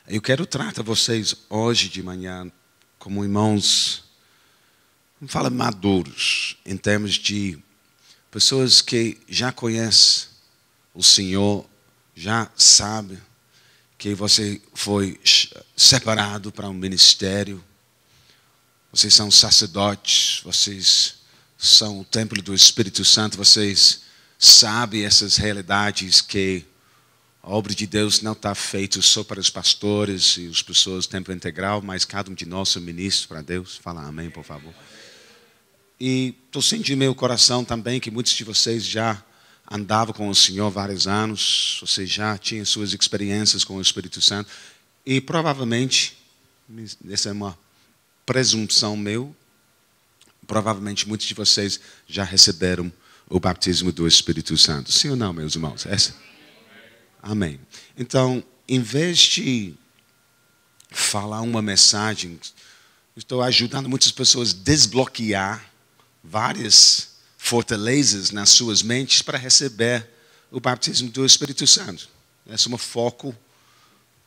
Eu quero tratar vocês hoje de manhã como irmãos, vamos falar maduros, em termos de pessoas que já conhecem o Senhor, já sabem que você foi separado para um ministério, vocês são sacerdotes, vocês são o templo do Espírito Santo, vocês sabem essas realidades que a obra de Deus não está feita só para os pastores e as pessoas do tempo integral, mas cada um de nós é ministro para Deus. Fala amém, por favor. E estou sentindo em meu coração também que muitos de vocês já andavam com o Senhor há vários anos, vocês já tinham suas experiências com o Espírito Santo, e provavelmente, essa é uma presunção meu, provavelmente muitos de vocês já receberam o batismo do Espírito Santo. Sim ou não, meus irmãos? Amém. Então, em vez de falar uma mensagem, estou ajudando muitas pessoas a desbloquear várias fortalezas nas suas mentes para receber o batismo do Espírito Santo. Esse é o foco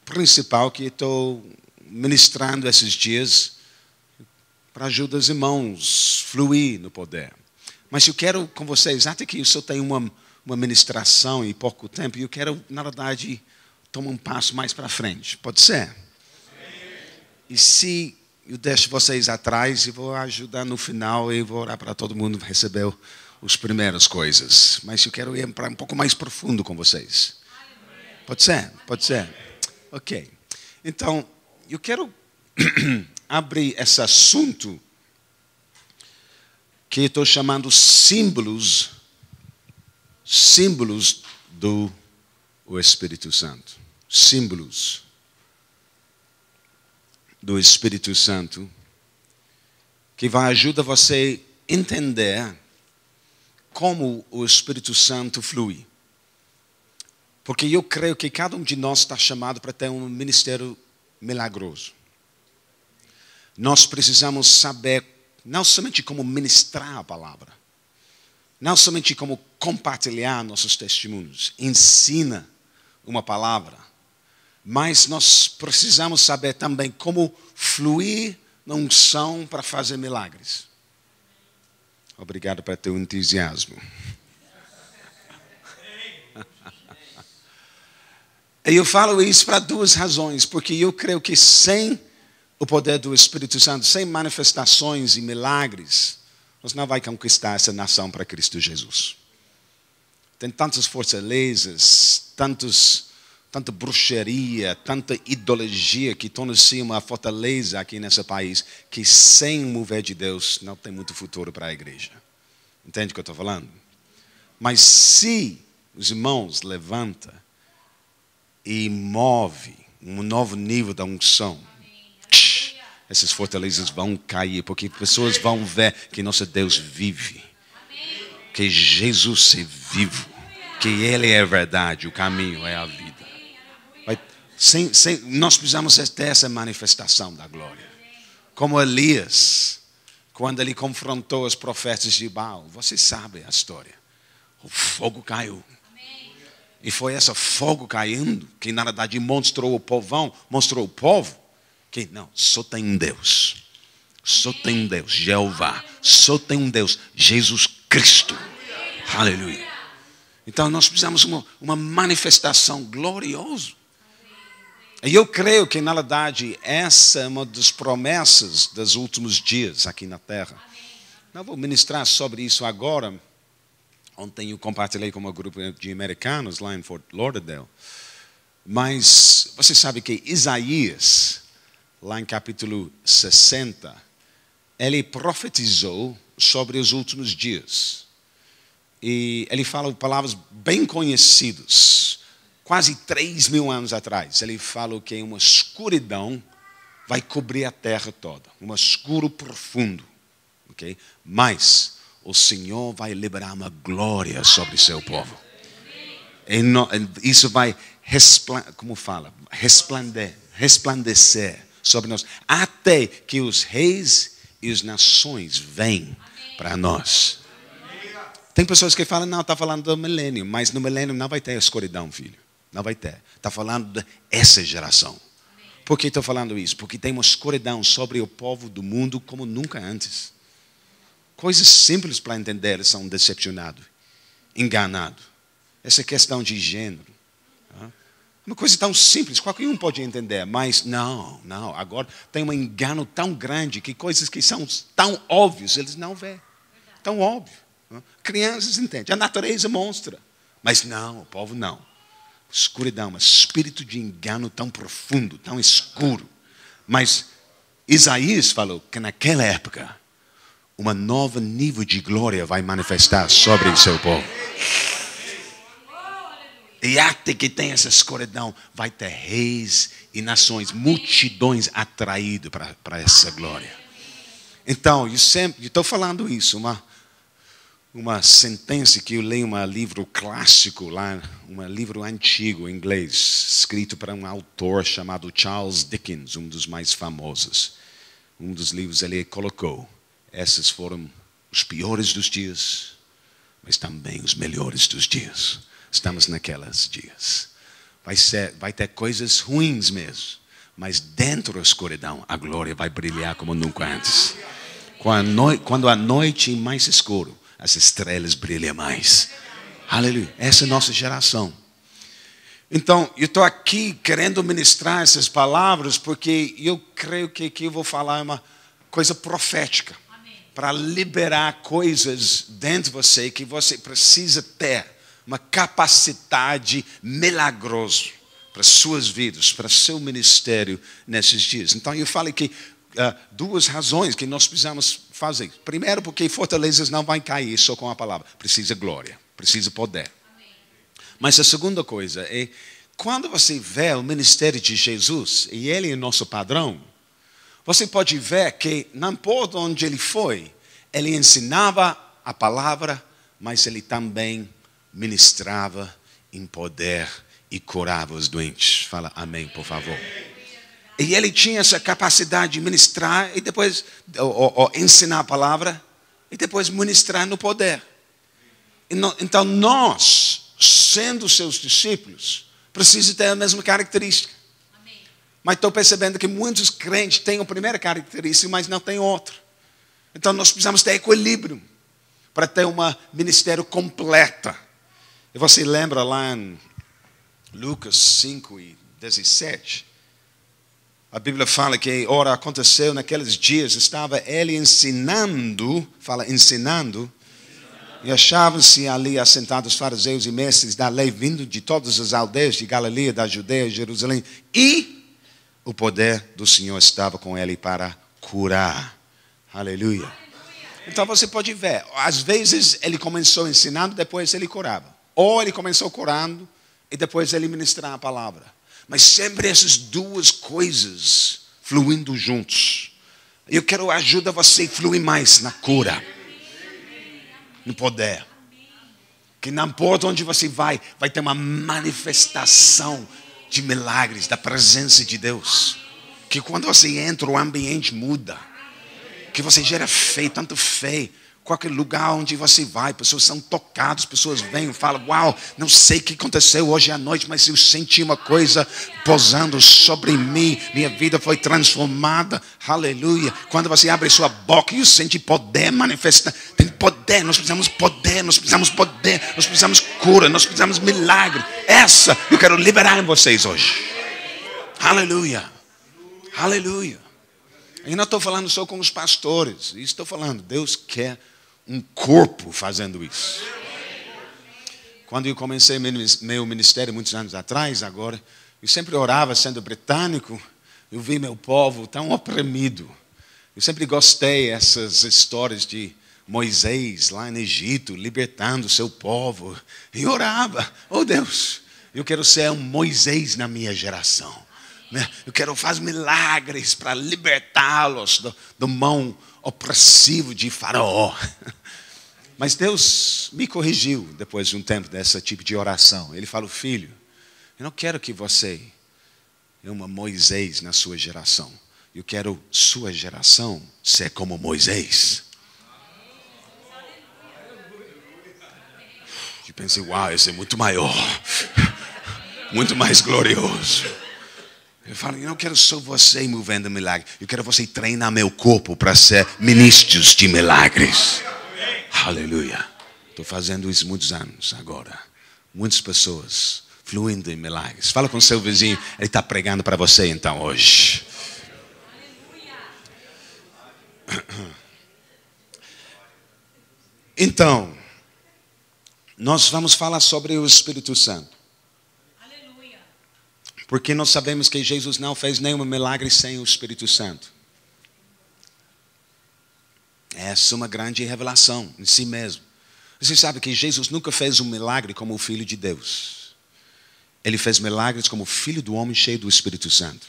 principal que estou ministrando esses dias para ajudar os irmãos a fluir no poder. Mas eu quero com vocês, até que eu só tenho uma ministração e pouco tempo, e eu quero, na verdade, tomar um passo mais para frente. Pode ser? E se eu deixo vocês atrás, eu vou ajudar no final e vou orar para todo mundo receber as primeiras coisas. Mas eu quero ir para um pouco mais profundo com vocês. Pode ser? Pode ser? Ok. Então, eu quero abrir esse assunto que estou chamando símbolos do Espírito Santo. Símbolos do Espírito Santo, que vai ajudar você a entender como o Espírito Santo flui. Porque eu creio que cada um de nós está chamado para ter um ministério milagroso. Nós precisamos saber não somente como ministrar a palavra, não somente como compartilhar nossos testemunhos, ensina uma palavra, mas nós precisamos saber também como fluir na unção para fazer milagres. Obrigado pelo teu entusiasmo. E eu falo isso para duas razões, porque eu creio que sem o poder do Espírito Santo, sem manifestações e milagres, nós não vamos conquistar essa nação para Cristo Jesus. Tem tantas fortalezas, tanta bruxaria, tanta ideologia que torna-se uma fortaleza aqui nesse país, que sem o mover de Deus não tem muito futuro para a igreja. Entende o que eu estou falando? Mas se os irmãos levantam e movem um novo nível da unção, essas fortalezas vão cair, porque pessoas vão ver que nosso Deus vive, que Jesus é vivo, que Ele é a verdade, o caminho é a vida. Nós precisamos ter essa manifestação da glória. Como Elias, quando ele confrontou os profetas de Baal, vocês sabem a história. O fogo caiu. E foi esse fogo caindo que na verdade mostrou o povo, que não, só tem um Deus. Só tem um Deus, Jeová. Só tem um Deus, Jesus Cristo. Aleluia. Então nós precisamos uma manifestação gloriosa. E eu creio que na verdade essa é uma das promessas dos últimos dias aqui na terra. Não vou ministrar sobre isso agora. Ontem eu compartilhei com um grupo de americanos lá em Fort Lauderdale. Mas você sabe que Isaías, lá em capítulo 60, ele profetizou sobre os últimos dias. E ele fala palavras bem conhecidas, quase 3.000 anos atrás. Ele fala que uma escuridão vai cobrir a terra toda, um escuro profundo. Okay? Mas o Senhor vai liberar uma glória sobre seu povo. E isso vai resplandecer sobre nós, até que os reis e as nações venham para nós. Tem pessoas que falam, não, está falando do milênio, mas no milênio não vai ter escuridão, filho. Não vai ter. Está falando dessa geração. Por que estou falando isso? Porque tem uma escuridão sobre o povo do mundo como nunca antes. Coisas simples para entender, eles são decepcionados, enganados. Essa questão de gênero. Uma coisa tão simples, qualquer um pode entender, mas não. Agora tem um engano tão grande que coisas que são tão óbvias, eles não veem. Tão óbvio. Crianças entendem, a natureza mostra. Mas não, o povo não. Escuridão, um espírito de engano tão profundo, tão escuro. Mas Isaías falou que naquela época, um novo nível de glória vai manifestar sobre o seu povo. E até que tem essa escuridão, vai ter reis e nações, multidões atraídas para essa glória. Então, eu estou falando isso, uma sentença que eu leio, um livro clássico lá, um livro antigo em inglês, escrito por um autor chamado Charles Dickens, um dos mais famosos. Um dos livros ele colocou, esses foram os piores dos dias, mas também os melhores dos dias. Estamos naqueles dias. Vai ter coisas ruins mesmo, mas dentro da escuridão, a glória vai brilhar como nunca antes. Quando a noite é mais escura, as estrelas brilham mais. Aleluia. Essa é a nossa geração. Então, eu estou aqui querendo ministrar essas palavras porque eu creio que aqui eu vou falar uma coisa profética. Para liberar coisas dentro de você que você precisa ter. Uma capacidade milagrosa para suas vidas, para seu ministério nesses dias. Então, eu falei que duas razões que nós precisamos fazer. Primeiro, porque fortalezas não vão cair só com a palavra. Precisa glória, precisa poder. Amém. Mas a segunda coisa é, quando você vê o ministério de Jesus, e ele é nosso padrão, você pode ver que, não importa onde ele foi, ele ensinava a palavra, mas ele também ministrava em poder e curava os doentes. Fala amém, por favor. E ele tinha essa capacidade de ministrar e depois ou ensinar a palavra e depois ministrar no poder. Então nós, sendo seus discípulos, precisamos ter a mesma característica. Mas estou percebendo que muitos crentes têm a primeira característica, mas não têm outra. Então nós precisamos ter equilíbrio para ter um ministério completo. E você lembra lá em Lucas 5:17? A Bíblia fala que, ora, aconteceu naqueles dias, estava ele ensinando, e achavam-se ali assentados os fariseus e mestres da lei, vindo de todas as aldeias de Galileia, da Judeia, Jerusalém, e o poder do Senhor estava com ele para curar. Aleluia. Então você pode ver, às vezes ele começou ensinando, depois ele curava. Ou ele começou curando e depois ele ministrava a palavra. Mas sempre essas duas coisas fluindo juntos. Eu quero ajudar você a fluir mais na cura, no poder. Que não importa onde você vai ter uma manifestação de milagres, da presença de Deus. Que quando você entra, o ambiente muda. Que você gera fé, tanto fé. Qualquer lugar onde você vai, pessoas são tocadas, pessoas vêm e falam, uau, não sei o que aconteceu hoje à noite, mas eu senti uma coisa posando sobre mim, minha vida foi transformada, aleluia. Quando você abre sua boca e sente poder manifestar, tem poder, nós precisamos poder, nós precisamos poder, nós precisamos cura, nós precisamos milagre. Essa eu quero liberar em vocês hoje. Aleluia, aleluia. Eu não estou falando só com os pastores, estou falando, Deus quer um corpo fazendo isso. Quando eu comecei meu ministério muitos anos atrás, agora, eu sempre orava sendo britânico, eu vi meu povo tão oprimido. Eu sempre gostei dessas histórias de Moisés lá no Egito, libertando o seu povo. E orava, oh Deus, eu quero ser um Moisés na minha geração. Eu quero fazer milagres para libertá-los do mão opressivo de Faraó. Mas Deus me corrigiu depois de um tempo desse tipo de oração. Ele falou, filho, eu não quero que você é uma Moisés na sua geração. Eu quero sua geração ser como Moisés. Eu pensei, uau, isso é muito maior. Muito mais glorioso. Eu falo, eu não quero só você movendo milagres. Eu quero você treinar meu corpo para ser ministros de milagres. Aleluia. Estou fazendo isso muitos anos agora. Muitas pessoas fluindo em milagres. Fala com seu vizinho, ele está pregando para você então hoje. Então, nós vamos falar sobre o Espírito Santo. Porque nós sabemos que Jesus não fez nenhum milagre sem o Espírito Santo. Essa é uma grande revelação em si mesmo. Você sabe que Jesus nunca fez um milagre como o Filho de Deus. Ele fez milagres como Filho do homem cheio do Espírito Santo.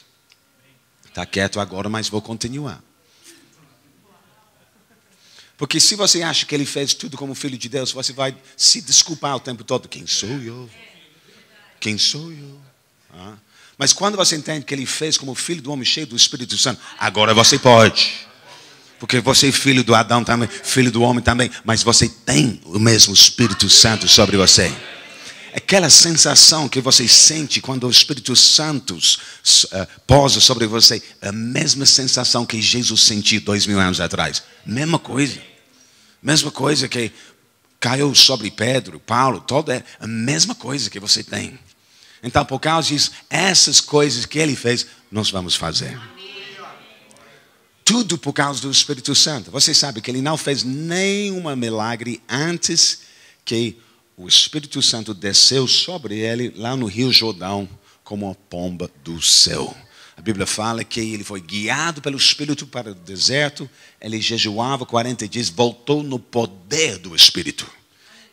Está quieto agora, mas vou continuar. Porque se você acha que ele fez tudo como Filho de Deus, você vai se desculpar o tempo todo. Quem sou eu? Quem sou eu? Mas quando você entende que ele fez como Filho do homem cheio do Espírito Santo, agora você pode. Porque você é filho do Adão também, filho do homem também, mas você tem o mesmo Espírito Santo sobre você. Aquela sensação que você sente quando o Espírito Santo posa sobre você, a mesma sensação que Jesus sentiu 2000 anos atrás. Mesma coisa. Mesma coisa que caiu sobre Pedro, Paulo, toda é a mesma coisa que você tem. Então, por causa disso, essas coisas que ele fez, nós vamos fazer. Tudo por causa do Espírito Santo. Você sabe que ele não fez nenhum milagre antes que o Espírito Santo desceu sobre ele lá no Rio Jordão como uma pomba do céu. A Bíblia fala que ele foi guiado pelo Espírito para o deserto. Ele jejuava 40 dias, voltou no poder do Espírito.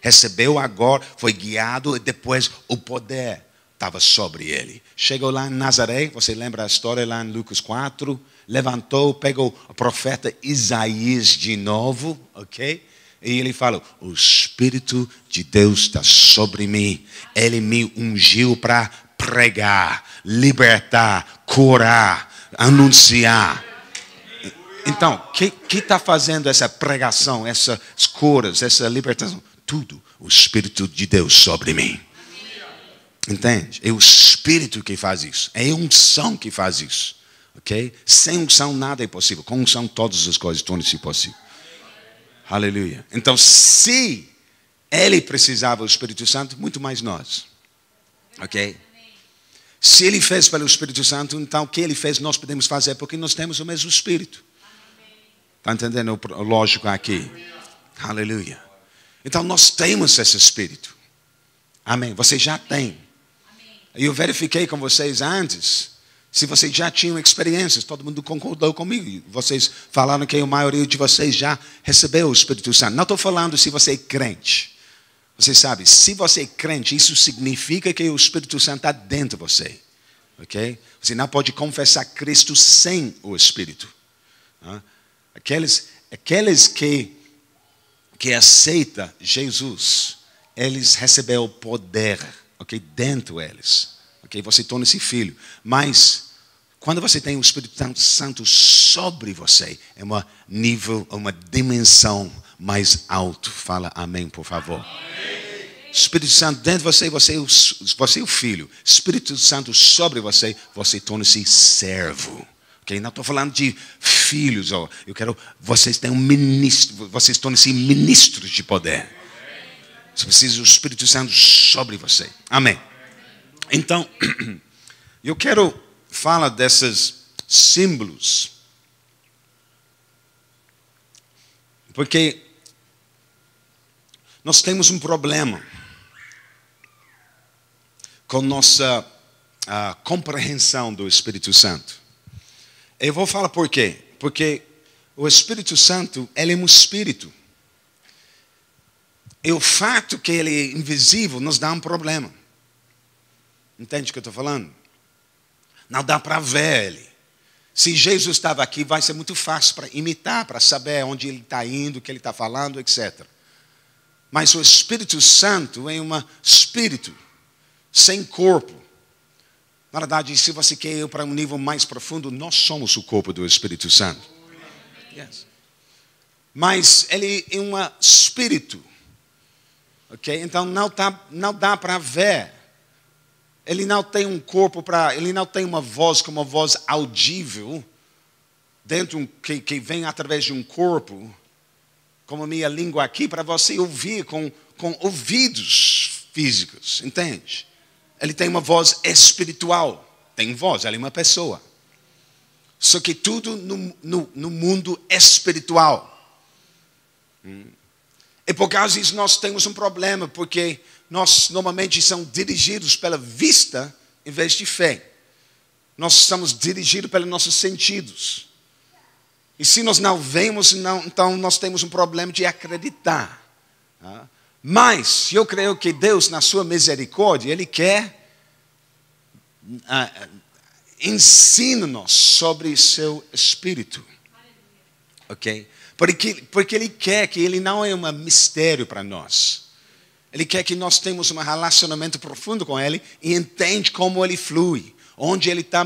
Recebeu agora, foi guiado e depois o poder estava sobre ele. Chegou lá em Nazaré, você lembra a história lá em Lucas 4? Levantou, pegou o profeta Isaías de novo, ok? E ele falou, o Espírito de Deus está sobre mim. Ele me ungiu para pregar, libertar, curar, anunciar. Então, que está fazendo essa pregação, essas curas, essa libertação? Tudo, o Espírito de Deus sobre mim. Entende? É o Espírito que faz isso. É a unção que faz isso. Ok? Sem unção nada é possível. Com unção todas as coisas tornam-se possíveis. Aleluia. Então, se ele precisava do Espírito Santo, muito mais nós. Ok? Se ele fez pelo Espírito Santo, então o que ele fez nós podemos fazer, porque nós temos o mesmo Espírito. Está entendendo o lógico aqui? Aleluia. Então nós temos esse Espírito. Amém. Você já tem. Eu verifiquei com vocês antes, se vocês já tinham experiências, todo mundo concordou comigo. Vocês falaram que a maioria de vocês já recebeu o Espírito Santo. Não estou falando se você é crente. Você sabe, se você é crente, isso significa que o Espírito Santo está dentro de você. Ok? Você não pode confessar Cristo sem o Espírito. Aqueles que aceitam Jesus, eles receberam o poder, ok? Dentro deles. Ok? Você torna-se filho. Mas, quando você tem o Espírito Santo sobre você, é um nível, uma dimensão mais alta. Fala amém, por favor. Espírito Santo dentro de você, você é o filho. Espírito Santo sobre você, você torna-se servo. Okay? Não estou falando de filhos. Eu quero vocês tenham ministro, vocês tornem-se ministros de poder. Você precisa do Espírito Santo sobre você. Amém. Então, eu quero falar desses símbolos. Porque nós temos um problema com nossa compreensão do Espírito Santo. Eu vou falar por quê. Porque o Espírito Santo, ele é um espírito. E o fato que ele é invisível nos dá um problema. Entende o que eu estou falando? Não dá para ver ele. Se Jesus estava aqui, vai ser muito fácil para imitar, para saber onde ele está indo, o que ele está falando, etc. Mas o Espírito Santo é um espírito sem corpo. Na verdade, se você quer ir para um nível mais profundo, nós somos o corpo do Espírito Santo. Yes. Mas ele é um espírito. Okay? Então não dá para ver ele não tem um corpo ele não tem uma voz como uma voz audível, que vem através de um corpo, como a minha língua aqui, para você ouvir com ouvidos físicos, entende? Ele tem uma voz espiritual, tem voz, ele é uma pessoa. Só que tudo no mundo espiritual. E por causa disso nós temos um problema, porque nós normalmente somos dirigidos pela vista em vez de fé. Nós somos dirigidos pelos nossos sentidos. E se nós não vemos, então nós temos um problema de acreditar. Mas eu creio que Deus, na sua misericórdia, Ele quer ensina-nos sobre seu Espírito. Ok? Porque Ele quer que Ele não é um mistério para nós. Ele quer que nós tenhamos um relacionamento profundo com Ele e entende como Ele flui, onde Ele está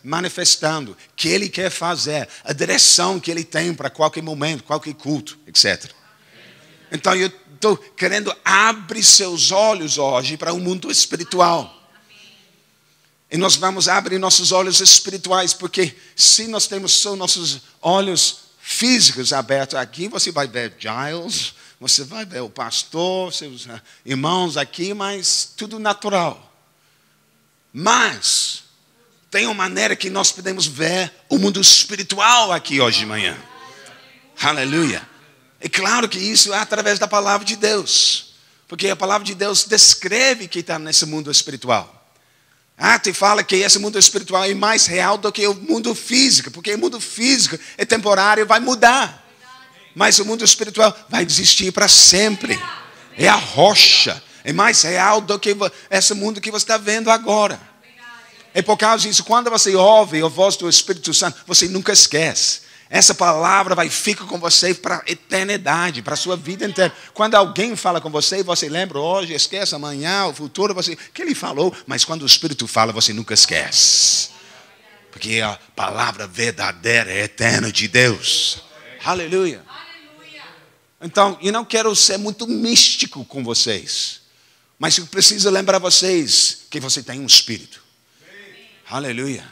manifestando, o que Ele quer fazer, a direção que Ele tem para qualquer momento, qualquer culto, etc. Então eu estou querendo abrir seus olhos hoje para o mundo espiritual. E nós vamos abrir nossos olhos espirituais, porque se nós temos só nossos olhos físicos abertos aqui, você vai ver Giles, você vai ver o pastor, seus irmãos aqui, mas tudo natural. Mas tem uma maneira que nós podemos ver o mundo espiritual aqui hoje de manhã. Aleluia. É claro que isso é através da palavra de Deus, porque a palavra de Deus descreve que está nesse mundo espiritual. Te fala que esse mundo espiritual é mais real do que o mundo físico, porque o mundo físico é temporário e vai mudar. Mas o mundo espiritual vai existir para sempre. É a rocha, é mais real do que esse mundo que você está vendo agora. E por causa disso, quando você ouve a voz do Espírito Santo, você nunca esquece. Essa palavra vai ficar com você para a eternidade, para a sua vida inteira. Quando alguém fala com você, você lembra hoje, esquece amanhã, o futuro, que ele falou. Mas quando o Espírito fala, você nunca esquece. Porque a palavra verdadeira é eterna de Deus. Aleluia. Então, eu não quero ser muito místico com vocês. Mas eu preciso lembrar vocês que você tem um Espírito. Aleluia.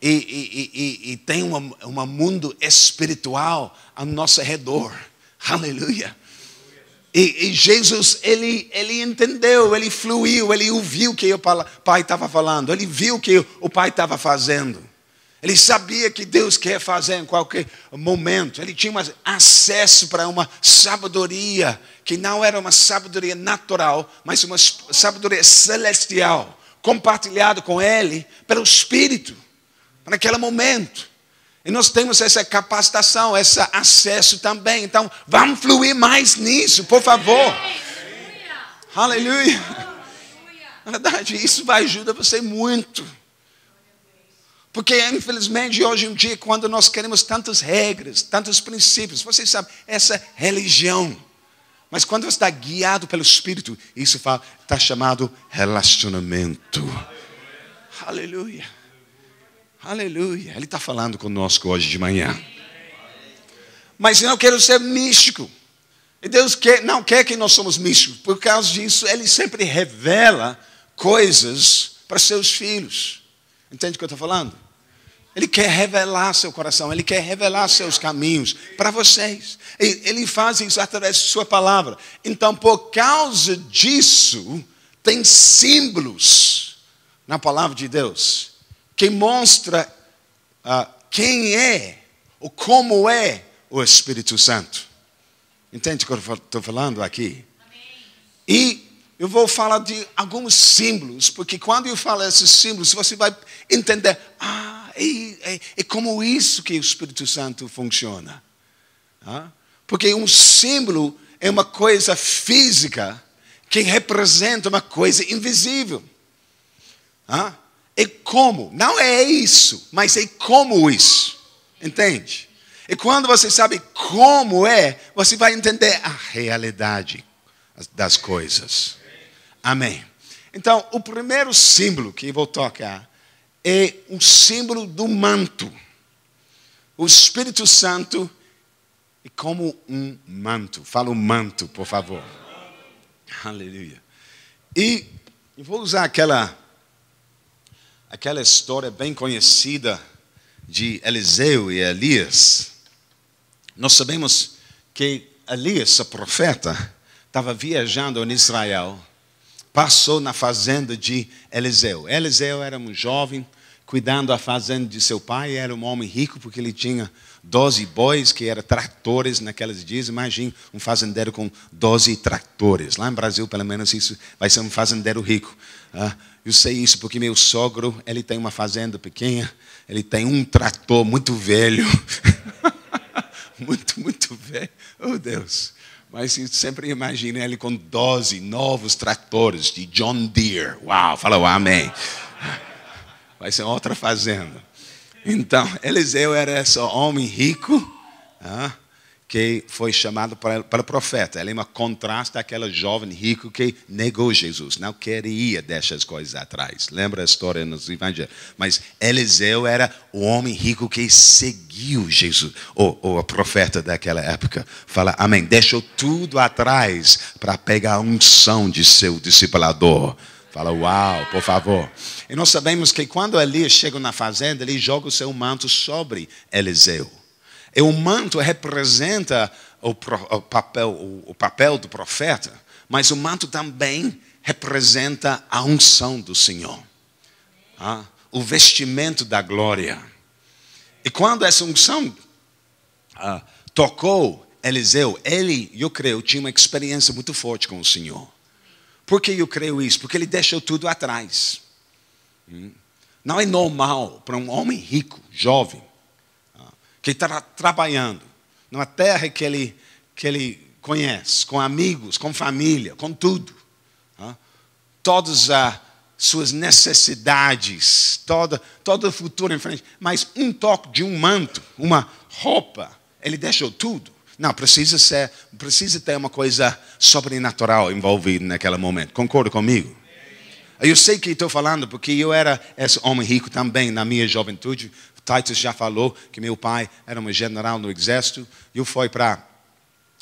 E tem um mundo espiritual ao nosso redor. Aleluia. E Jesus, ele entendeu, ele fluiu, ele ouviu o que o Pai estava falando, ele viu o que o Pai estava fazendo. Ele sabia que Deus quer fazer em qualquer momento. Ele tinha acesso para uma sabedoria que não era uma sabedoria natural, mas uma sabedoria celestial, compartilhada com Ele pelo Espírito. Naquele momento. E nós temos essa capacitação, esse acesso também. Então, vamos fluir mais nisso, por favor. Aleluia. Na verdade, isso vai ajudar você muito. Porque, infelizmente, hoje em dia, quando nós queremos tantas regras, tantos princípios, você sabe, essa religião. Mas quando você está guiado pelo Espírito, isso está chamado relacionamento. Aleluia. Aleluia. Ele está falando conosco hoje de manhã. Mas eu não quero ser místico. E Deus não quer que nós somos místicos. Por causa disso, Ele sempre revela coisas para seus filhos. Entende o que eu estou falando? Ele quer revelar seu coração. Ele quer revelar seus caminhos para vocês. Ele faz isso através de sua palavra. Então, por causa disso, tem símbolos na palavra de Deus que mostra quem é, ou como é o Espírito Santo. Entende o que eu estou falando aqui? Amém. E eu vou falar de alguns símbolos, porque quando eu falo esses símbolos, você vai entender, é como isso que o Espírito Santo funciona. Porque um símbolo é uma coisa física que representa uma coisa invisível. É como, não é isso, mas é como isso, entende? E quando você sabe como é, você vai entender a realidade das coisas. Amém. Então, o primeiro símbolo que eu vou tocar é um símbolo do manto. O Espírito Santo é como um manto. Fala um manto, por favor. Aleluia. E E vou usar aquela história bem conhecida de Eliseu e Elias. Nós sabemos que Elias, o profeta, estava viajando em Israel, passou na fazenda de Eliseu. Eliseu era um jovem cuidando da fazenda de seu pai, era um homem rico porque ele tinha 12 bois, que eram tratores naqueles dias. Imagine um fazendeiro com 12 tratores. Lá no Brasil, pelo menos, isso vai ser um fazendeiro rico. Eu sei isso porque meu sogro, ele tem uma fazenda pequena, ele tem um trator muito velho. muito velho. Oh, Deus. Mas eu sempre imagino ele com 12 novos tratores de John Deere. Uau, fala amém. Vai ser outra fazenda. Então, Eliseu era esse homem rico, que foi chamado para profeta. Ele é um contraste daquele jovem rico que negou Jesus, não queria deixar as coisas atrás. Lembra a história nos evangelhos? Mas Eliseu era o homem rico que seguiu Jesus, o profeta daquela época. Fala, amém, deixou tudo atrás para pegar a unção de seu discipulador. Fala, uau, por favor. E nós sabemos que quando Elias chega na fazenda, ele joga o seu manto sobre Eliseu. E o manto representa o papel do profeta, mas o manto também representa a unção do Senhor. O vestimento da glória. E quando essa unção tocou Eliseu, eu creio, tinha uma experiência muito forte com o Senhor. Por que eu creio isso? Porque ele deixou tudo atrás. Não é normal para um homem rico, jovem, que está trabalhando numa terra que ele conhece, com amigos, com família, com tudo. Todas as suas necessidades, todo o futuro em frente. Mas um toque de um manto, uma roupa, ele deixou tudo. Não, precisa ter uma coisa sobrenatural envolvida naquele momento. Concorda comigo? Eu sei que estou falando porque eu era esse homem rico também na minha juventude. Titus já falou que meu pai era um general no exército. Eu fui para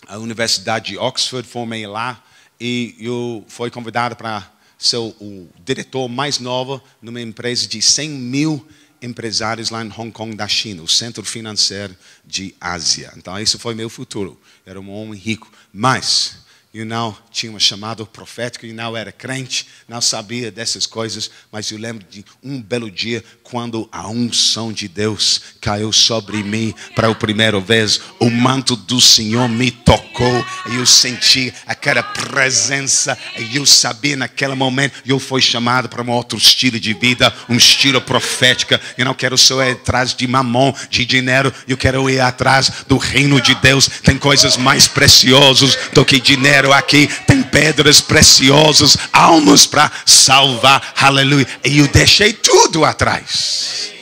a Universidade de Oxford, formei lá. E eu fui convidado para ser o diretor mais novo numa empresa de 100 mil empresários lá em Hong Kong da China, o centro financeiro de Ásia. Então, esse foi meu futuro. Era um homem rico. Mas eu não tinha um chamado profético, eu não era crente, não sabia dessas coisas, mas eu lembro de um belo dia quando a unção de Deus caiu sobre mim para a primeira vez. O manto do Senhor me tocou e eu senti aquela presença e eu sabia naquele momento, eu fui chamado para um outro estilo de vida, um estilo profético. Eu não quero só ir atrás de mamão, de dinheiro, eu quero ir atrás do reino de Deus. Tem coisas mais preciosas do que dinheiro aqui, tem pedras preciosas, almas para salvar, aleluia. E eu deixei tudo atrás,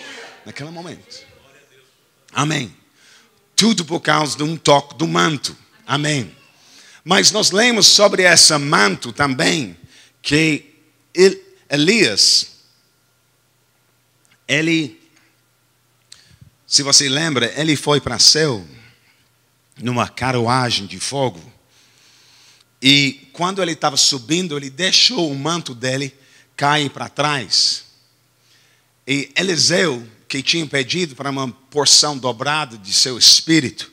naquele momento. Amém. Tudo por causa de um toque do manto. Amém. Mas nós lemos sobre esse manto também, que Elias, se você lembra, ele foi para o céu numa carruagem de fogo. E quando ele estava subindo, ele deixou o manto dele cair para trás. E Eliseu, que tinha pedido para uma porção dobrada de seu espírito,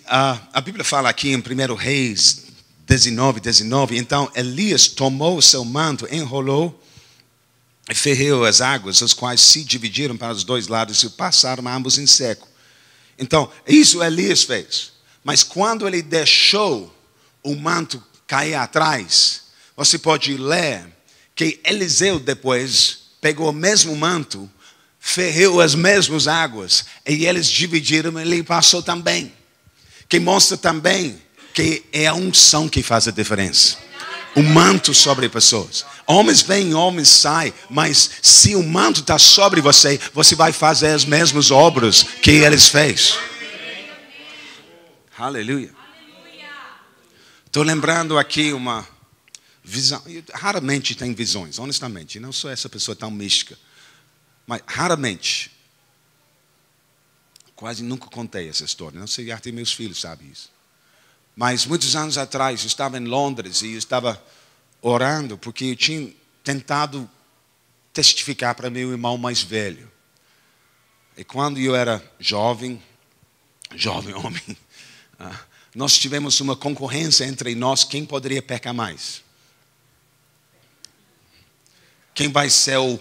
a Bíblia fala aqui em 1 Reis 19. Então Elias tomou o seu manto, enrolou e ferreu as águas, as quais se dividiram para os dois lados e passaram ambos em seco. Então, isso Elias fez. Mas quando ele deixou o manto cair atrás, você pode ler que Eliseu depois pegou o mesmo manto, ferreu as mesmas águas, e eles dividiram e ele passou também. Que mostra também que é a unção que faz a diferença. O manto sobre pessoas. Homens vêm, homens saem, mas se o manto está sobre você, você vai fazer as mesmas obras que eles fez. Aleluia. Estou lembrando aqui uma visão. Eu raramente tenho visões, honestamente. Não sou essa pessoa tão mística. Mas raramente. Quase nunca contei essa história. Não sei, até meus filhos sabem isso. Mas muitos anos atrás, eu estava em Londres e eu estava orando porque eu tinha tentado testificar para meu irmão mais velho. E quando eu era jovem homem, nós tivemos uma concorrência entre nós, quem poderia pecar mais. Quem vai ser o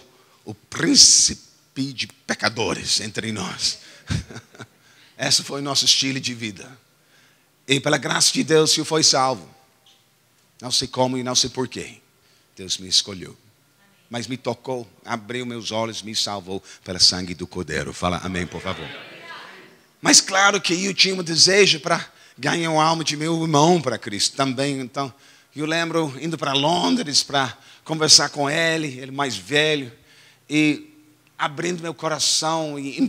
príncipe de pecadores entre nós. Esse foi o nosso estilo de vida. E pela graça de Deus eu fui salvo. Não sei como e não sei porquê. Deus me escolheu. Mas me tocou, abriu meus olhos, me salvou pelo sangue do Cordeiro. Fala amém, por favor. Mas claro que eu tinha um desejo para ganhar a alma de meu irmão para Cristo também. Então, eu lembro indo para Londres para conversar com ele mais velho, e abrindo meu coração e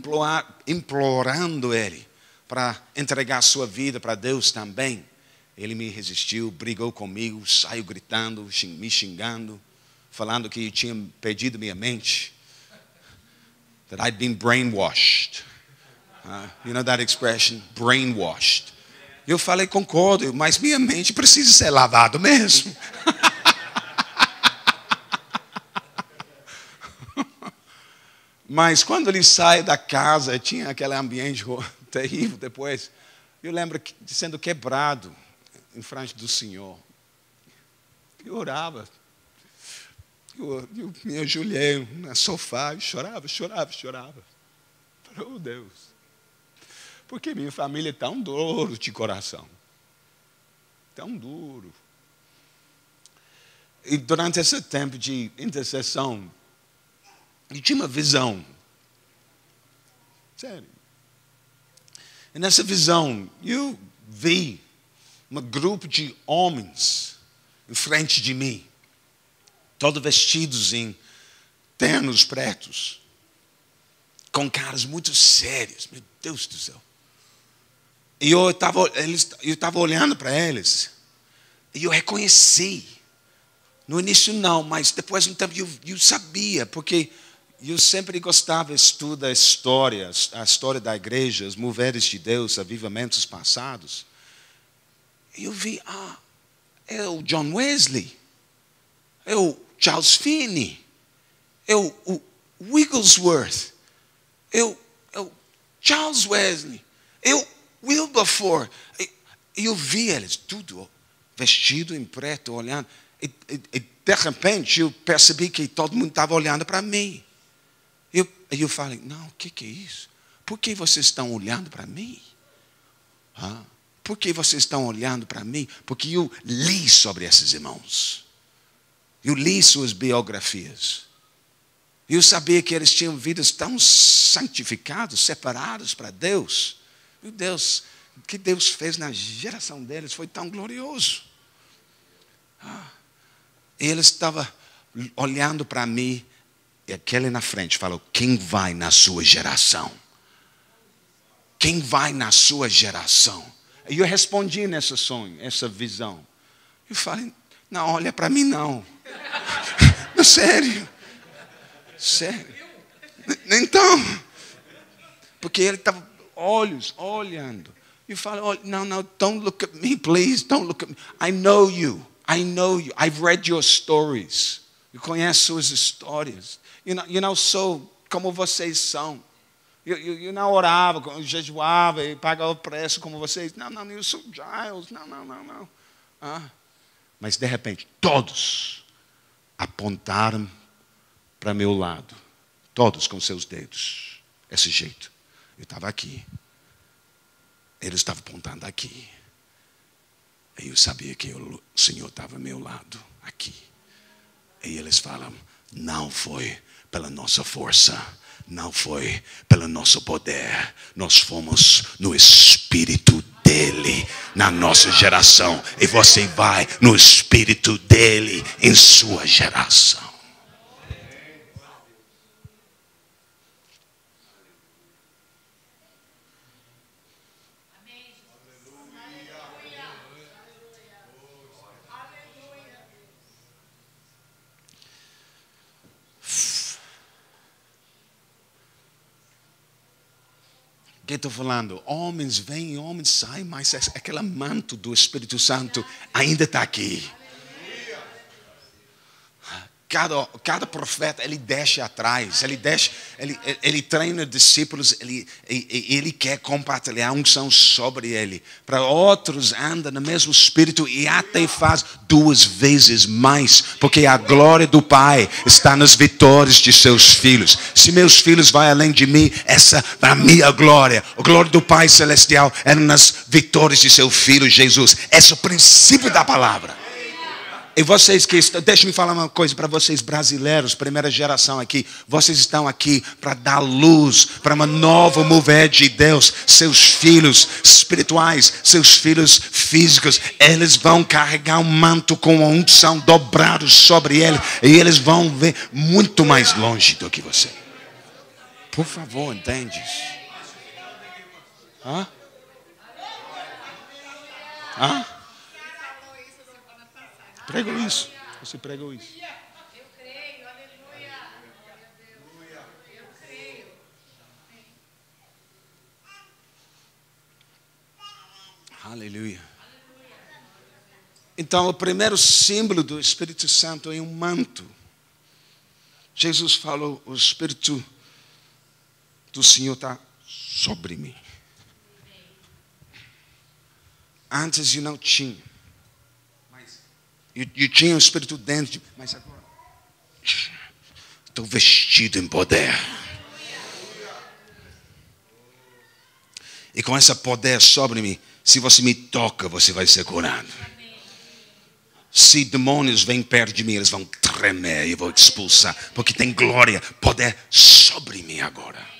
implorando ele para entregar a sua vida para Deus também. Ele me resistiu, brigou comigo, saiu gritando, me xingando, falando que eu tinha perdido minha mente. That I'd been brainwashed. You know that expression? Brainwashed. Eu falei, concordo, mas minha mente precisa ser lavada mesmo. Mas quando ele sai da casa, tinha aquele ambiente terrível depois. Eu lembro de sendo quebrado em frente do Senhor. Eu orava. Eu me ajoelhei no sofá e chorava. Oh, Deus. Porque minha família é tão duro de coração. Tão duro. E durante esse tempo de intercessão, eu tinha uma visão. Sério. E nessa visão, eu vi um grupo de homens em frente de mim, todos vestidos em ternos pretos, com caras muito sérios. Meu Deus do céu. E eu estava olhando para eles, e eu reconheci. No início não, mas depois de um tempo eu sabia, porque eu sempre gostava de estudar a história da igreja, os moveres de Deus, avivamentos passados. E eu vi, é o John Wesley, é o Charles Finney, é o Wigglesworth, é o Charles Wesley, é o Wilberforce. E eu vi eles tudo vestido em preto, olhando. E de repente eu percebi que todo mundo estava olhando para mim. E eu falei, não, o que é isso? Por que vocês estão olhando para mim? Por que vocês estão olhando para mim? Porque eu li sobre esses irmãos. Eu li suas biografias. Eu sabia que eles tinham vidas tão santificadas, separadas para Deus. Meu Deus, o que Deus fez na geração deles foi tão glorioso. E eles estavam olhando para mim, e aquele na frente falou, quem vai na sua geração? Quem vai na sua geração? E eu respondi nesse sonho, essa visão. Eu falei, não, olha para mim não. Não, sério. Sério. Então, porque ele estava olhando. Eu falei, não, don't look at me, please, don't look at me. I know you. I've read your stories. Eu conheço suas histórias. Eu não sou como vocês são. Eu não orava, eu jejuava e pagava o preço como vocês. Não, eu sou Giles. Não. Mas de repente, todos apontaram para meu lado. Todos com seus dedos. Esse jeito. Eu estava aqui. Eles estavam apontando aqui. E eu sabia que o Senhor estava ao meu lado, aqui. E eles falam, não foi pela nossa força, não foi pelo nosso poder. Nós fomos no Espírito dele, na nossa geração. E você vai no Espírito dele, em sua geração. Que estou falando? Homens vêm, homens saem, mas aquele manto do Espírito Santo ainda está aqui. cada profeta, ele deixa atrás, ele treina discípulos, ele quer compartilhar a unção sobre ele. Para outros, anda no mesmo espírito e até faz 2 vezes mais, porque a glória do Pai está nas vitórias de seus filhos. Se meus filhos vão além de mim, essa para mim a glória do Pai Celestial é nas vitórias de seu Filho Jesus. Esse é o princípio da palavra. E vocês que estão, deixa-me falar uma coisa para vocês brasileiros, primeira geração aqui. Vocês estão aqui para dar luz para uma nova mover de Deus. Seus filhos espirituais, seus filhos físicos, eles vão carregar um manto com a unção dobrado sobre eles. E eles vão ver muito mais longe do que você. Por favor, entende isso? Hã? Hã? Pregou isso. Você pregou isso. Eu creio, aleluia. Eu creio. Aleluia. Então, o primeiro símbolo do Espírito Santo é um manto. Jesus falou: o Espírito do Senhor está sobre mim. Antes eu não tinha. Eu tinha o Espírito dentro de mim, mas agora estou vestido em poder. E com esse poder sobre mim, se você me toca, você vai ser curado. Se demônios vêm perto de mim, eles vão tremer e eu vou expulsar, porque tem glória, poder sobre mim agora.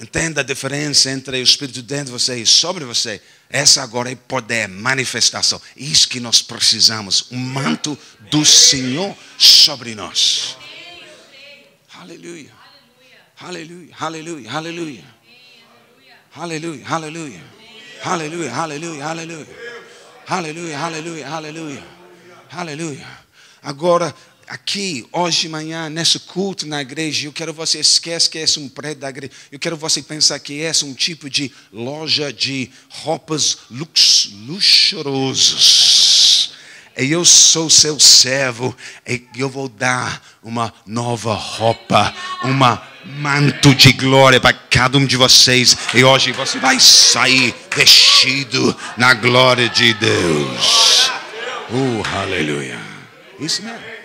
Entenda a diferença entre o Espírito dentro de você e sobre você. Essa agora é poder, manifestação. Isso que nós precisamos. Um manto do Senhor sobre nós. Aleluia. Aleluia. Aleluia. Aleluia. Aleluia. Aleluia. Aleluia. Aleluia. Aleluia. Aleluia. Aleluia. Aleluia. Aleluia. Agora, aqui, hoje de manhã, nesse culto na igreja, eu quero você esquecer que é um prédio da igreja. Eu quero você pensar que é um tipo de loja de roupas luxuosas. E eu sou seu servo e eu vou dar uma nova roupa, manto de glória para cada um de vocês. E hoje você vai sair vestido na glória de Deus. Aleluia. Isso mesmo.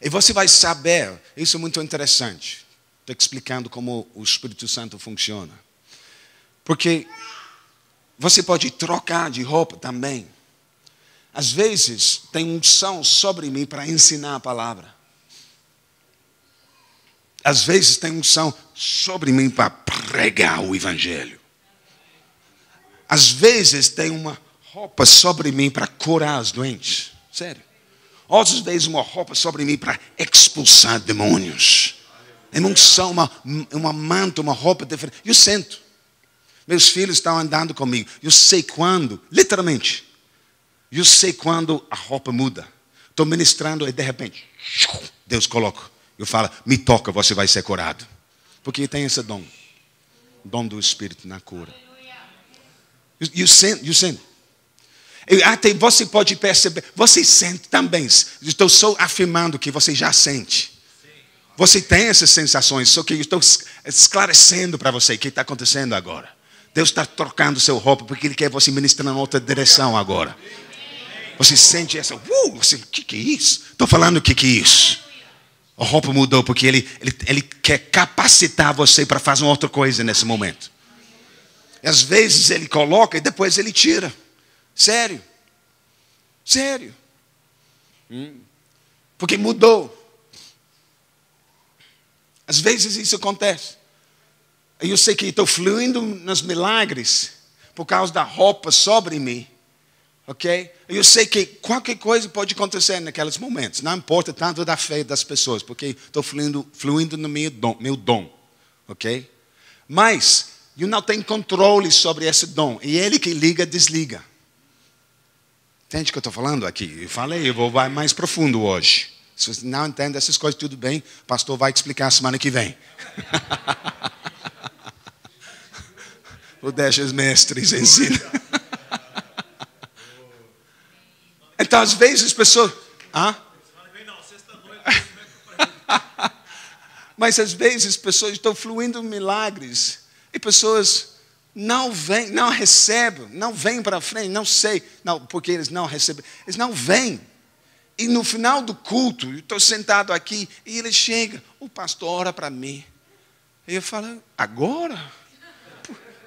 E você vai saber, isso é muito interessante. Estou explicando como o Espírito Santo funciona. Porque você pode trocar de roupa também. Às vezes tem unção sobre mim para ensinar a palavra. Às vezes tem unção sobre mim para pregar o Evangelho. Às vezes tem uma roupa sobre mim para curar os doentes. Sério. Outras vezes uma roupa sobre mim para expulsar demônios. É uma unção, uma manta, uma roupa diferente. Eu sinto. Meus filhos estão andando comigo. Eu sei quando, literalmente. Eu sei quando a roupa muda. Estou ministrando e de repente, Deus coloca. Eu falo, me toca, você vai ser curado. Porque tem esse dom. Dom do Espírito na cura. Eu sinto. Até você pode perceber, você sente também. Estou só afirmando que você já sente. Você tem essas sensações, só que eu estou esclarecendo para você o que está acontecendo agora. Deus está trocando seu roupa porque Ele quer você ministrar em outra direção agora. Você sente essa, o que é isso? Estou falando o que é isso. A roupa mudou porque ele quer capacitar você para fazer uma outra coisa nesse momento. E às vezes Ele coloca e depois Ele tira. Sério. Porque mudou. Às vezes isso acontece. Eu sei que estou fluindo nos milagres por causa da roupa sobre mim. Ok? Eu sei que qualquer coisa pode acontecer naqueles momentos. Não importa tanto da fé das pessoas, porque estou fluindo no meu dom. Ok? Mas eu não tenho controle sobre esse dom. E Ele que liga, desliga. Entende o que eu estou falando aqui? Eu falei, eu vou mais profundo hoje. Se você não entende essas coisas, tudo bem. O pastor vai explicar semana que vem. Ou deixa os mestres ensinam. Então, às vezes, as pessoas... Mas, às vezes, as pessoas estão fluindo em milagres. E pessoas não vêm, não recebem, não vêm para frente, não sei. Não, porque eles não recebem. Eles não vêm. E no final do culto, eu estou sentado aqui, e ele chega, o pastor ora para mim. E eu falo, agora?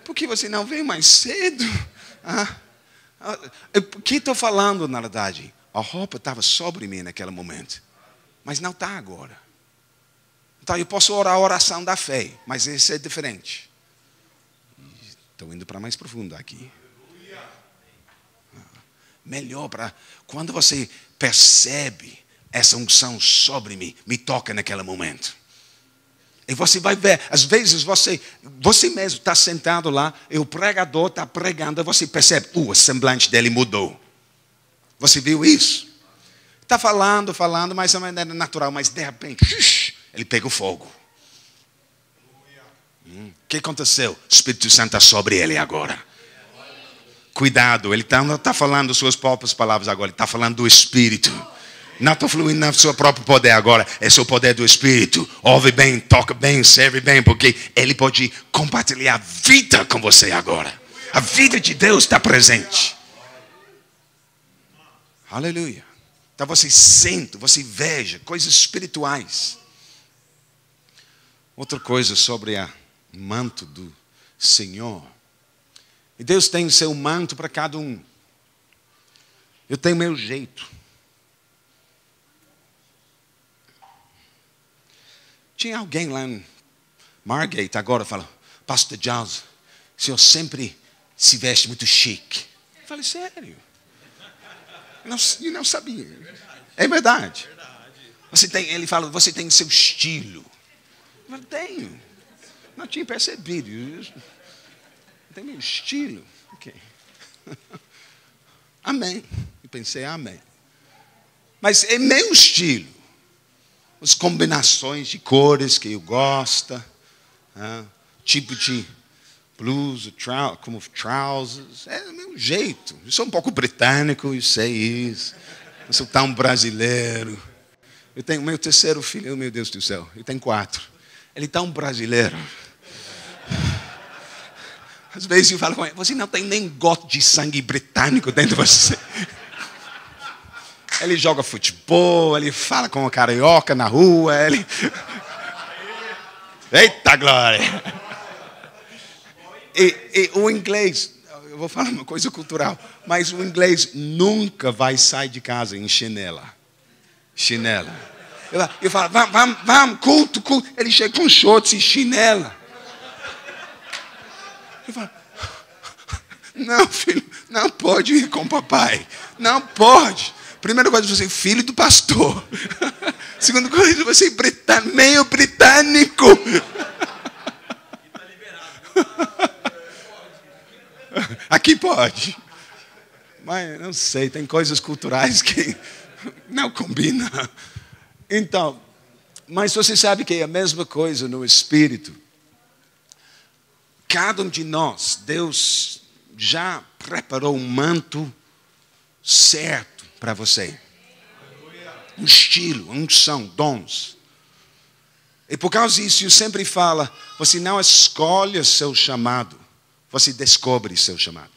Por que você não veio mais cedo? O que estou falando, na verdade? A roupa estava sobre mim naquele momento. Mas não está agora. Então eu posso orar a oração da fé, mas esse é diferente. Estou indo para mais profundo aqui. Melhor para quando você percebe essa unção sobre mim, me toca naquele momento. E você vai ver, às vezes você mesmo está sentado lá, e o pregador está pregando, e você percebe, o semblante dele mudou. Você viu isso? Está falando, mas é uma maneira natural, mas de repente, ele pega o fogo. O que aconteceu? O Espírito Santo está sobre ele agora. Cuidado, ele não está falando suas próprias palavras agora, ele está falando do Espírito. Não está fluindo no seu próprio poder agora, é o poder do Espírito. Ouve bem, toca bem, serve bem, porque ele pode compartilhar a vida com você agora. A vida de Deus está presente. Aleluia. Então você sente, você veja coisas espirituais. Outra coisa sobre o manto do Senhor. E Deus tem o seu manto para cada um. Eu tenho meu jeito. Tinha alguém lá em Margate agora falou, Pastor Giles, o senhor sempre se veste muito chique. Eu falei, sério? Eu não sabia. É verdade. Ele fala, você tem seu estilo. Eu falei, tenho. Não tinha percebido. Tem meu estilo. Okay. Amém. Eu pensei, amém. Mas é meu estilo. As combinações de cores que eu gosto. Tipo de blusa, como trousers. É o meu jeito. Eu sou um pouco britânico, eu sei isso. Eu sou tão brasileiro. Eu tenho meu terceiro filho, meu Deus do céu. Eu tenho 4. Ele é tão brasileiro. Às vezes eu falo com ele, você não tem nem gosto de sangue britânico dentro de você. Ele joga futebol, ele fala com o carioca na rua, ele... Eita glória! E o inglês, eu vou falar uma coisa cultural, mas o inglês nunca vai sair de casa em chinela. Chinela. Eu falo, vamos, culto. Ele chega com shorts e chinela. Eu falo, não, filho, não pode ir com o papai. Não pode. Primeira coisa, você é filho do pastor. Segunda coisa, você é meio britânico. Aqui pode. Mas não sei, tem coisas culturais que não combinam. Então, mas você sabe que é a mesma coisa no Espírito. Cada um de nós, Deus já preparou um manto certo para você. Um estilo, uma unção, dons. E por causa disso, eu sempre falo, você não escolhe seu chamado, você descobre seu chamado.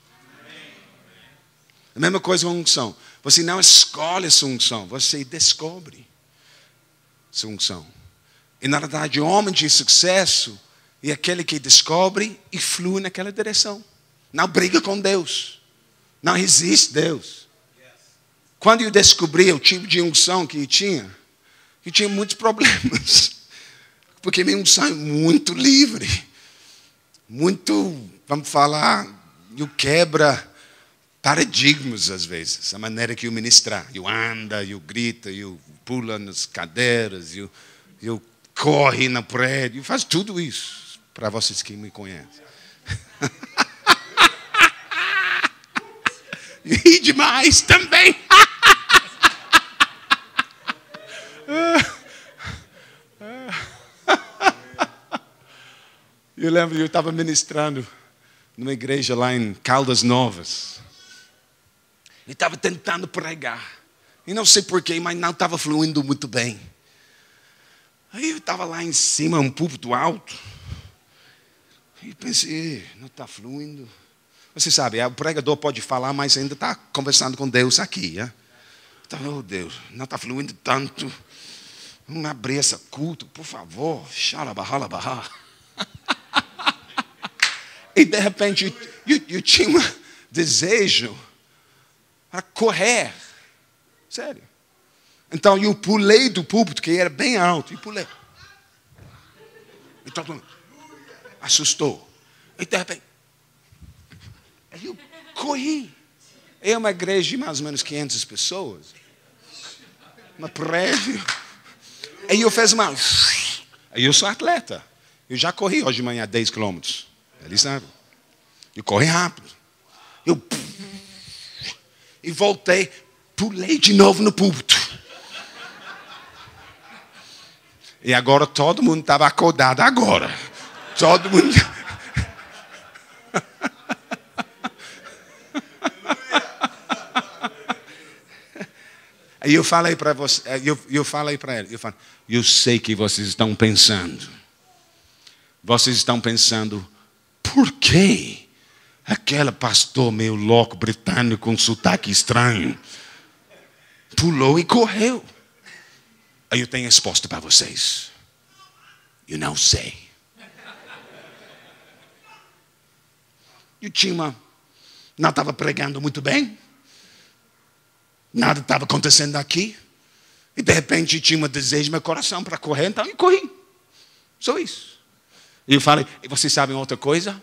A mesma coisa com a unção. Você não escolhe sua unção, você descobre sua unção. E na verdade, o homem de sucesso é aquele que descobre e flui naquela direção. Não briga com Deus. Não resiste a Deus. Quando eu descobri o tipo de unção que eu tinha muitos problemas. Porque minha unção é muito livre. Muito, vamos falar, eu quebra paradigmas às vezes. A maneira que eu ministrar. Eu ando, eu grito, eu pulo nas cadeiras, eu corro na prédio. Eu faço tudo isso para vocês que me conhecem. E ri demais também. Eu lembro, eu estava ministrando numa igreja lá em Caldas Novas. E estava tentando pregar. E não sei porquê, mas não estava fluindo muito bem. Aí eu estava lá em cima, um púlpito alto. E pensei, não está fluindo. Você sabe, o pregador pode falar, mas ainda está conversando com Deus aqui. Então, oh Deus, não está fluindo tanto. Vamos abrir esse culto, por favor. Xalabarra. E de repente, eu tinha um desejo para correr. Sério. Então eu pulei do púlpito, que era bem alto, e pulei. E todo mundo assustou. E de repente, aí eu corri. É uma igreja de mais ou menos 500 pessoas. Um prédio. Aí eu fiz uma... Aí eu sou atleta. Eu já corri hoje de manhã 10 quilômetros. Ele sabe. Eu corri rápido. E voltei. Pulei de novo no púlpito. E agora todo mundo estava acordado agora. Todo mundo... Aí eu falei para você, eu falei para ele, eu sei que vocês estão pensando. Vocês estão pensando, por que aquele pastor meio louco britânico com sotaque estranho pulou e correu? Aí eu tenho a resposta para vocês. Eu não sei. Não estava pregando muito bem. Nada estava acontecendo aqui. E de repente tinha um desejo no meu coração para correr, então eu corri. Só isso. E eu falei, e vocês sabem outra coisa?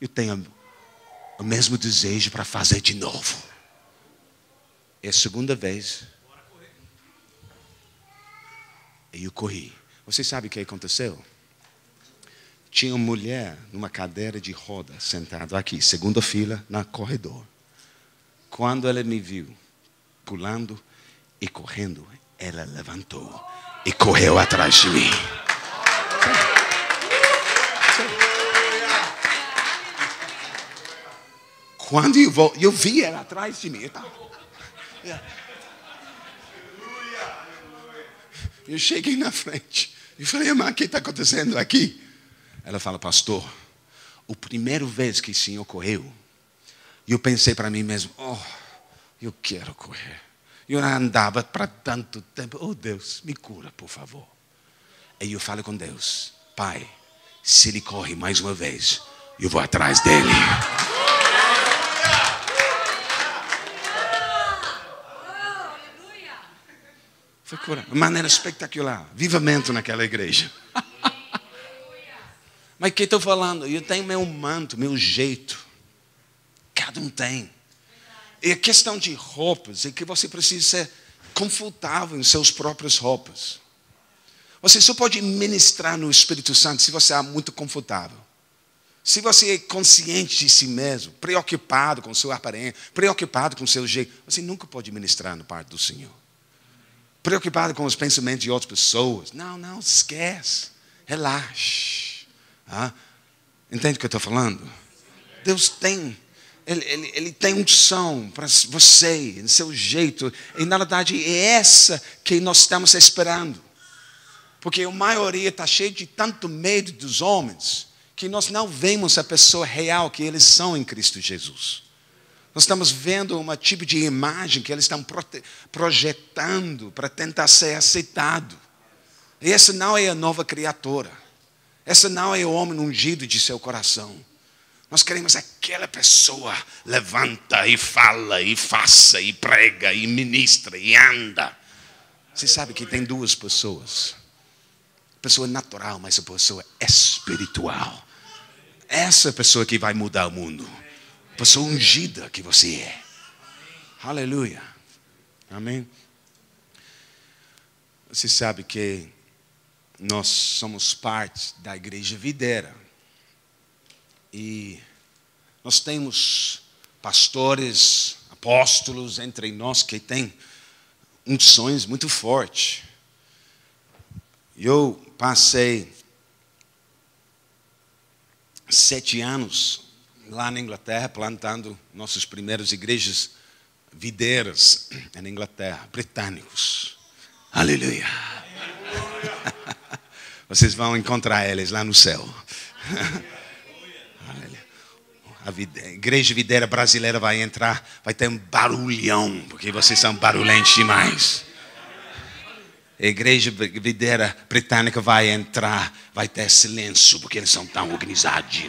Eu tenho o mesmo desejo para fazer de novo. É a segunda vez. E eu corri. Vocês sabem o que aconteceu? Tinha uma mulher numa cadeira de roda, sentada aqui, segunda fila, no corredor. Quando ela me viu pulando e correndo, ela levantou e correu atrás de mim. Quando eu vi ela atrás de mim. Eu cheguei na frente. Eu falei, irmã, o que está acontecendo aqui? Ela fala, pastor, a primeira vez que o senhor correu, eu pensei para mim mesmo, eu quero correr. Eu andava para tanto tempo. Oh, Deus, me cura, por favor. Aí eu falo com Deus, Pai, se ele corre mais uma vez, eu vou atrás dele. Foi cura. De maneira espetacular. Vivamento naquela igreja. Mas o que estou falando? Eu tenho meu manto, meu jeito. Cada um tem. E a questão de roupas é que você precisa ser confortável em suas próprias roupas. Você só pode ministrar no Espírito Santo se você é muito confortável. Se você é consciente de si mesmo, preocupado com sua aparência, preocupado com seu jeito, você nunca pode ministrar no parte do Senhor. Preocupado com os pensamentos de outras pessoas. Não, esquece. Relaxe. Entende o que eu estou falando? Deus tem... Ele tem unção para você, no seu jeito. E na verdade é essa que nós estamos esperando. Porque a maioria está cheia de tanto medo dos homens, que nós não vemos a pessoa real que eles são em Cristo Jesus. Nós estamos vendo um tipo de imagem que eles estão projetando para tentar ser aceitado. E essa não é a nova criatura. Essa não é o homem ungido de seu coração. Nós queremos aquela pessoa levanta e fala e faça e prega e ministra e anda. Você sabe que tem duas pessoas. Pessoa natural, mas a pessoa espiritual. Essa é a pessoa que vai mudar o mundo. Pessoa ungida que você é. Aleluia. Amém. Você sabe que nós somos parte da igreja videira. E nós temos pastores, apóstolos entre nós que têm unções muito fortes. Eu passei 7 anos lá na Inglaterra plantando nossas primeiras igrejas videiras na Inglaterra, britânicos. Aleluia. Vocês vão encontrar eles lá no céu. A igreja videira brasileira vai entrar, vai ter um barulhão, porque vocês são barulhentos demais. A igreja videira britânica vai entrar, vai ter silêncio, porque eles são tão organizados.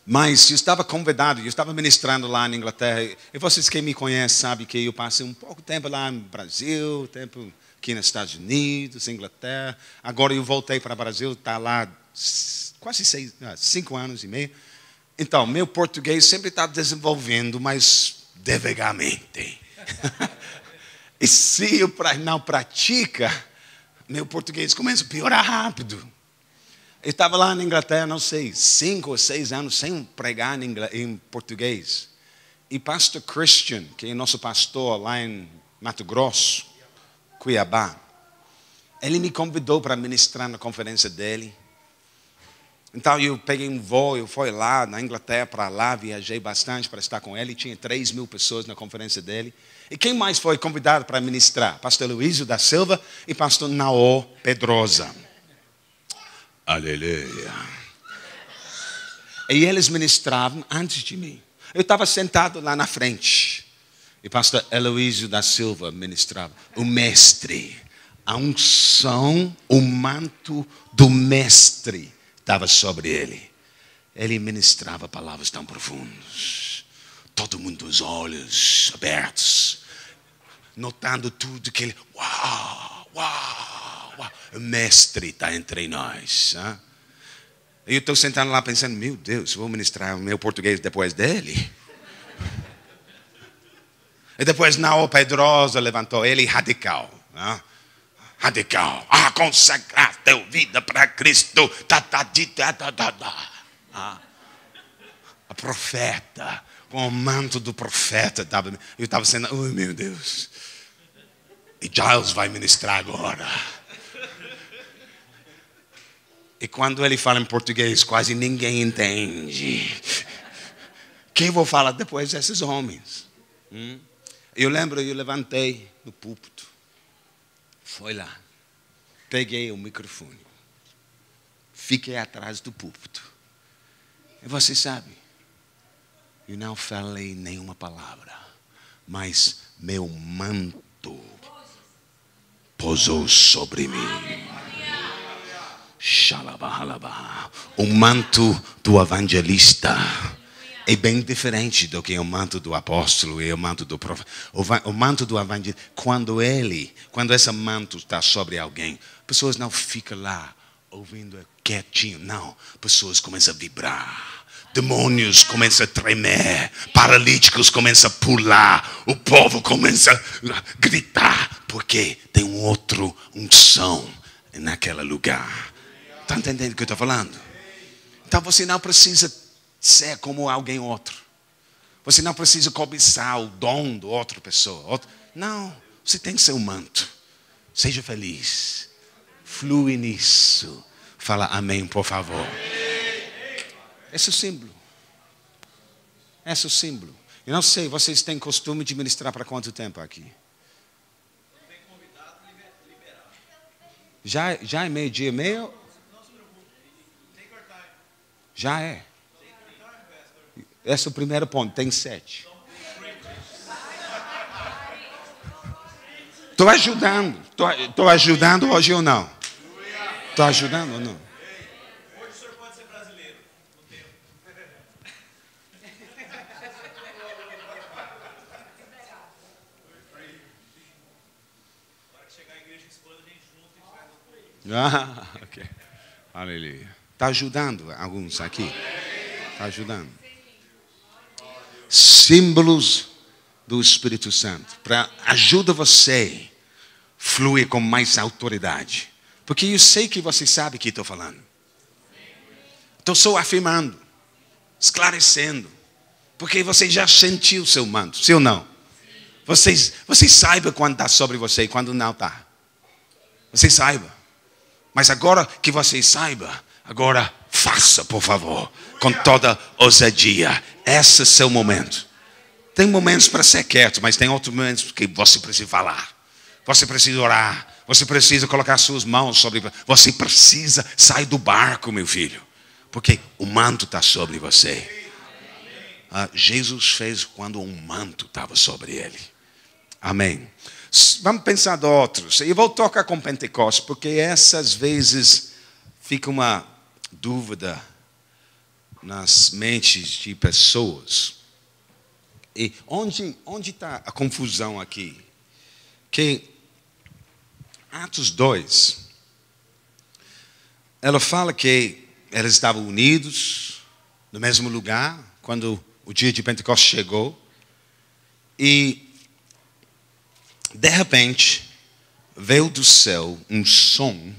Mas eu estava convidado, eu estava ministrando lá na Inglaterra. E vocês que me conhecem sabem que eu passei um pouco de tempo lá no Brasil, tempo aqui nos Estados Unidos, Inglaterra. Agora eu voltei para o Brasil, está lá quase 5 anos e meio. Então, meu português sempre está desenvolvendo, mas devagarmente. E se eu não pratico, meu português começa a piorar rápido. Eu estava lá na Inglaterra, não sei, 5 ou 6 anos sem pregar em português. E pastor Christian, que é nosso pastor lá em Mato Grosso, Cuiabá, ele me convidou para ministrar na conferência dele. Então eu peguei um voo, eu fui lá na Inglaterra para lá, viajei bastante para estar com ele. Tinha 3.000 pessoas na conferência dele. E quem mais foi convidado para ministrar? Pastor Luísio da Silva e pastor Naô Pedrosa. Aleluia. E eles ministravam antes de mim. Eu estava sentado lá na frente. E pastor Heloísio da Silva ministrava. O mestre. A unção, o manto do mestre estava sobre ele. Ele ministrava palavras tão profundas. Todo mundo os olhos abertos. Notando tudo que ele... Uau, uau, uau. O mestre está entre nós. Hein? Eu estou sentado lá pensando, meu Deus, vou ministrar o meu português depois dele. E depois Naô Pedrosa levantou ele radical. Hein? Radical. Consagrar teu vida para Cristo. A profeta. Com o manto do profeta. Eu estava sendo, oh meu Deus. E Giles vai ministrar agora. E quando ele fala em português, quase ninguém entende. Quem eu vou falar depois desses homens? Eu lembro, eu levantei no púlpito. Fui lá. Peguei o microfone. Fiquei atrás do púlpito. E você sabe, eu não falei nenhuma palavra. Mas meu manto pousou sobre mim. O manto do evangelista é bem diferente do que o manto do apóstolo e o manto do profeta. O manto do evangelista, quando esse manto está sobre alguém, pessoas não ficam lá ouvindo quietinho, não. Pessoas começam a vibrar. Demônios começam a tremer, paralíticos começam a pular, o povo começa a gritar, porque tem um outro unção naquele lugar. Está entendendo o que eu estou falando? Então você não precisa ser como alguém outro. Você não precisa cobiçar o dom de outra pessoa. Não, você tem seu manto. Seja feliz. Flui nisso. Fala amém, por favor. Esse é o símbolo. Esse é o símbolo. Eu não sei, vocês têm costume de ministrar para quanto tempo aqui? Já é meio-dia e meio? Já é. Esse é o primeiro ponto, tem 7. Estou ajudando. Estou ajudando hoje ou não? Estou ajudando ou não? Hoje o senhor pode ser brasileiro. Agora que chegar a igreja esposa, a gente junta e faz Ok. Aleluia. Está ajudando alguns aqui? Está ajudando. Símbolos do Espírito Santo. Ajuda você a fluir com mais autoridade. Porque eu sei que você sabe o que estou falando. Estou só afirmando. Esclarecendo. Porque você já sentiu o seu manto. Sim ou não? Você saiba quando está sobre você e quando não está. Você saiba. Mas agora que você saiba, Agora, faça, por favor, com toda ousadia. Esse é o seu momento. Tem momentos para ser quieto, mas tem outros momentos que você precisa falar. Você precisa orar. Você precisa colocar suas mãos sobre... Você precisa sair do barco, meu filho. Porque o manto está sobre você. Jesus fez quando um manto estava sobre ele. Amém. Vamos pensar de outros. Eu vou tocar com Pentecostes, porque essas vezes fica uma dúvida nas mentes de pessoas. E onde está a confusão aqui? Que Atos 2, ela fala que eles estavam unidos no mesmo lugar quando o dia de Pentecostes chegou. E, de repente, veio do céu um som.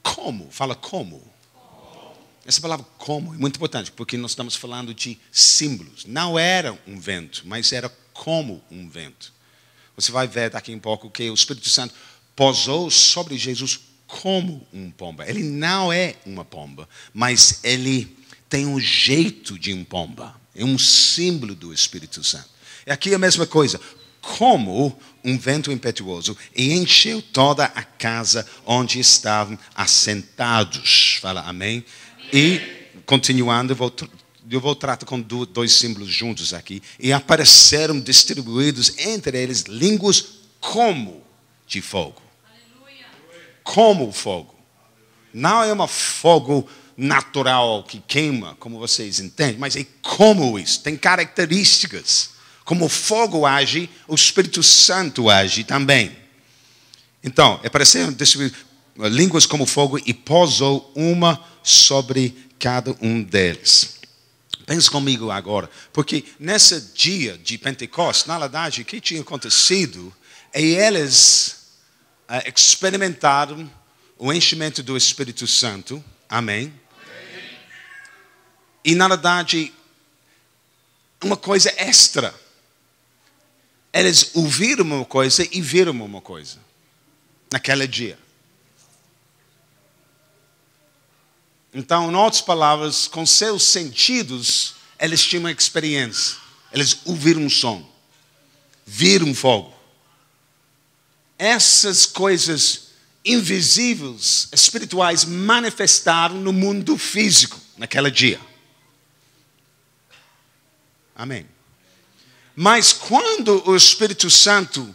Como? Fala como. Essa palavra como é muito importante, porque nós estamos falando de símbolos. Não era um vento, mas era como um vento. Você vai ver daqui a pouco que o Espírito Santo pousou sobre Jesus como um pomba. Ele não é uma pomba, mas ele tem um jeito de um pomba. É um símbolo do Espírito Santo. E aqui é a mesma coisa. Como um vento impetuoso, e encheu toda a casa onde estavam assentados. Fala amém. E, continuando, eu vou tratar com dois símbolos juntos aqui. E apareceram distribuídos entre eles línguas como de fogo. Aleluia. Como fogo. Não é um fogo natural que queima, como vocês entendem, mas é como isso. Tem características. Como o fogo age, o Espírito Santo age também. Então, apareceram distribuídas línguas como fogo e pousou uma sobre cada um deles. Pense comigo agora, porque nesse dia de Pentecostes, na verdade, o que tinha acontecido é eles experimentaram o enchimento do Espírito Santo. Amém? E na verdade, uma coisa extra. Eles ouviram uma coisa e viram uma coisa naquele dia. Então, em outras palavras, com seus sentidos, eles tinham uma experiência. Eles ouviram um som, viram fogo. Essas coisas invisíveis, espirituais, manifestaram no mundo físico naquele dia. Amém. Mas quando o Espírito Santo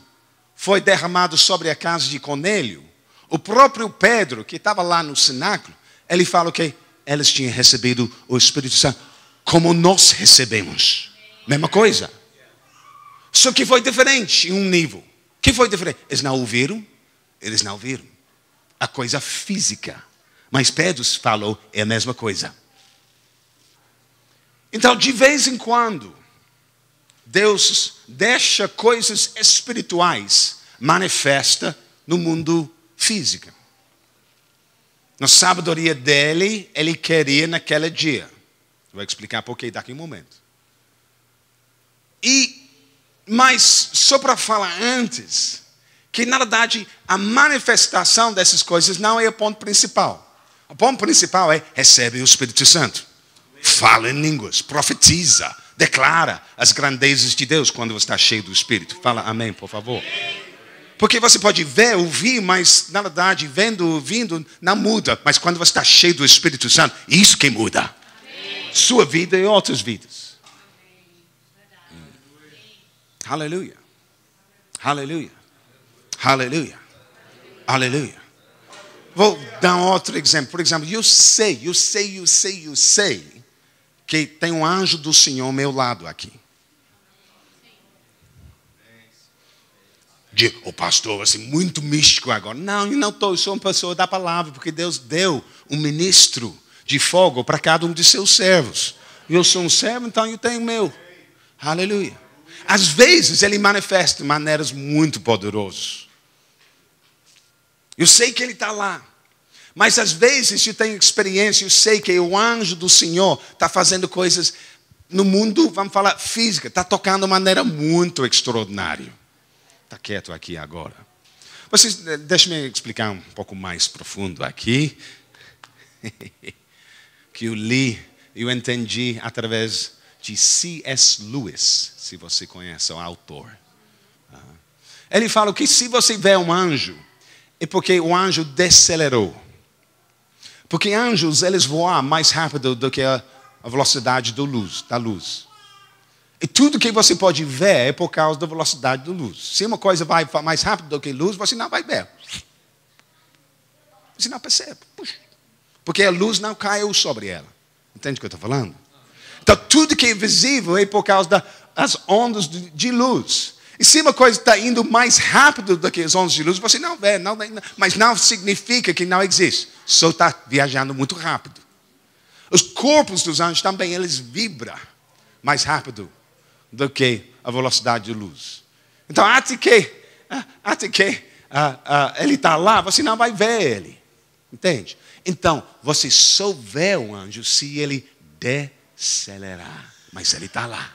foi derramado sobre a casa de Cornélio, o próprio Pedro, que estava lá no cenáculo, ele fala que eles tinham recebido o Espírito Santo como nós recebemos. Mesma coisa. Só que foi diferente em um nível. O que foi diferente? Eles não ouviram. Eles não viram. A coisa física. Mas Pedro falou, é a mesma coisa. Então, de vez em quando, Deus deixa coisas espirituais manifesta no mundo físico. Na sabedoria dele, ele queria naquele dia. Vou explicar por que daqui a um momento. Mas só para falar antes, que na verdade a manifestação dessas coisas não é o ponto principal. O ponto principal é recebe o Espírito Santo. Fala em línguas, profetiza, declara as grandezas de Deus quando você está cheio do Espírito. Fala amém, por favor. Porque você pode ver, ouvir, mas na verdade, vendo, ouvindo, não muda. Mas quando você está cheio do Espírito Santo, isso que muda. Amém. Sua vida e outras vidas. Aleluia. Aleluia. Aleluia. Aleluia. Vou dar um outro exemplo. Por exemplo, eu sei que tem um anjo do Senhor ao meu lado aqui. O pastor, assim, muito místico agora. Não, eu não estou, eu sou uma pessoa da palavra, porque Deus deu um ministro de fogo para cada um de seus servos. Eu sou um servo, então eu tenho o meu. Aleluia. Às vezes ele manifesta de maneiras muito poderosas. Eu sei que ele está lá. Mas às vezes eu tenho experiência, eu sei que o anjo do Senhor está fazendo coisas no mundo, vamos falar, física. Está tocando de maneira muito extraordinária. Está quieto aqui agora. Deixa-me explicar um pouco mais profundo aqui. que eu li, eu entendi através de C.S. Lewis, se você conhece o autor. Ele fala que se você vê um anjo, é porque o anjo decelerou. Porque anjos, eles voam mais rápido do que a velocidade da luz. E tudo que você pode ver é por causa da velocidade da luz. Se uma coisa vai mais rápido do que a luz, você não vai ver. Você não percebe. Puxa. Porque a luz não caiu sobre ela. Entende o que eu estou falando? Então, tudo que é visível é por causa das ondas de luz. E se uma coisa está indo mais rápido do que as ondas de luz, você não vê, mas não significa que não existe. Só está viajando muito rápido. Os corpos dos anjos também, eles vibram mais rápido do que a velocidade de luz. Então, até que ele está lá, você não vai ver ele. Entende? Então, você só vê o anjo se ele decelerar. Mas ele está lá.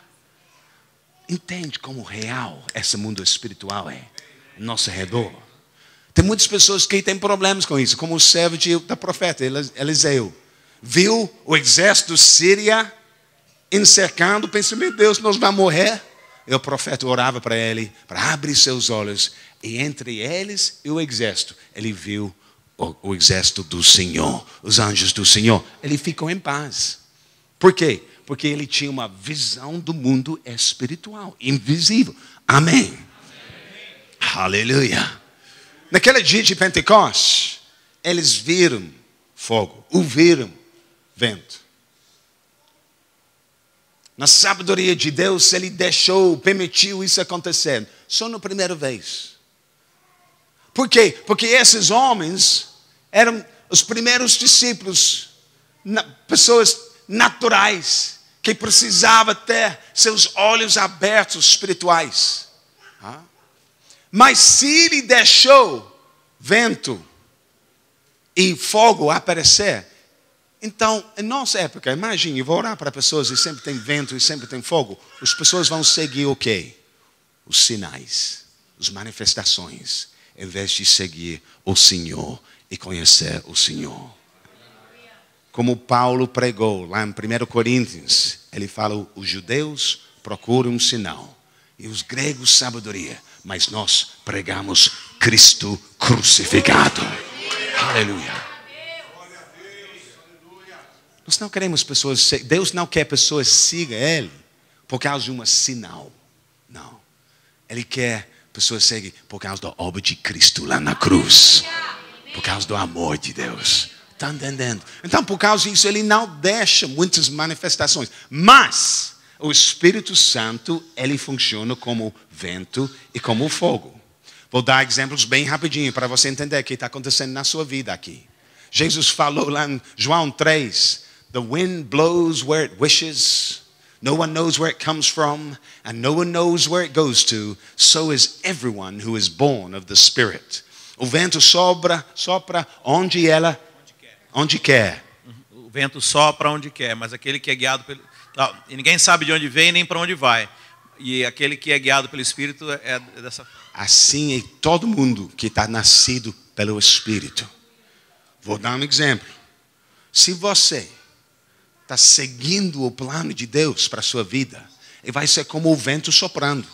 Entende como real esse mundo espiritual é? Ao nosso redor. Tem muitas pessoas que têm problemas com isso, como o servo da profeta Eliseu. Viu o exército sírio encercando, pensou, meu Deus, nós vamos morrer. E o profeta orava para ele, para abrir seus olhos. E entre eles e o exército, ele viu o exército do Senhor, os anjos do Senhor. Ele ficou em paz. Por quê? Porque ele tinha uma visão do mundo espiritual, invisível. Amém. Aleluia. Naquele dia de Pentecostes, eles viram fogo, ouviram vento. Na sabedoria de Deus, ele permitiu isso acontecer. Só na primeira vez. Por quê? Porque esses homens eram os primeiros discípulos, pessoas naturais, que precisavam ter seus olhos abertos espirituais. Mas se ele deixou vento e fogo aparecer, então, em nossa época, imagine, eu vou orar para pessoas e sempre tem vento e sempre tem fogo. As pessoas vão seguir o quê? Os sinais, as manifestações, em vez de seguir o Senhor e conhecer o Senhor. Como Paulo pregou lá em 1 Coríntios, ele fala, os judeus procuram um sinal e os gregos sabedoria, mas nós pregamos Cristo crucificado. Aleluia. Nós não queremos pessoas, Deus não quer pessoas sigam Ele por causa de um sinal. Não. Ele quer pessoas seguem por causa da obra de Cristo lá na cruz. Por causa do amor de Deus. Está entendendo? Então, por causa disso, Ele não deixa muitas manifestações. Mas, o Espírito Santo, Ele funciona como vento e como fogo. Vou dar exemplos bem rapidinho para você entender o que está acontecendo na sua vida aqui. Jesus falou lá em João 3. The wind blows where it wishes. No one knows where it comes from. And no one knows where it goes to. So is everyone who is born of the Spirit. O vento sopra onde quer. O vento sopra onde quer, mas aquele que é guiado pelo... Não, e ninguém sabe de onde vem nem para onde vai. E aquele que é guiado pelo Espírito é dessa forma. Assim é todo mundo que está nascido pelo Espírito. Vou dar um exemplo. Se você está seguindo o plano de Deus para a sua vida, e vai ser como o vento soprando.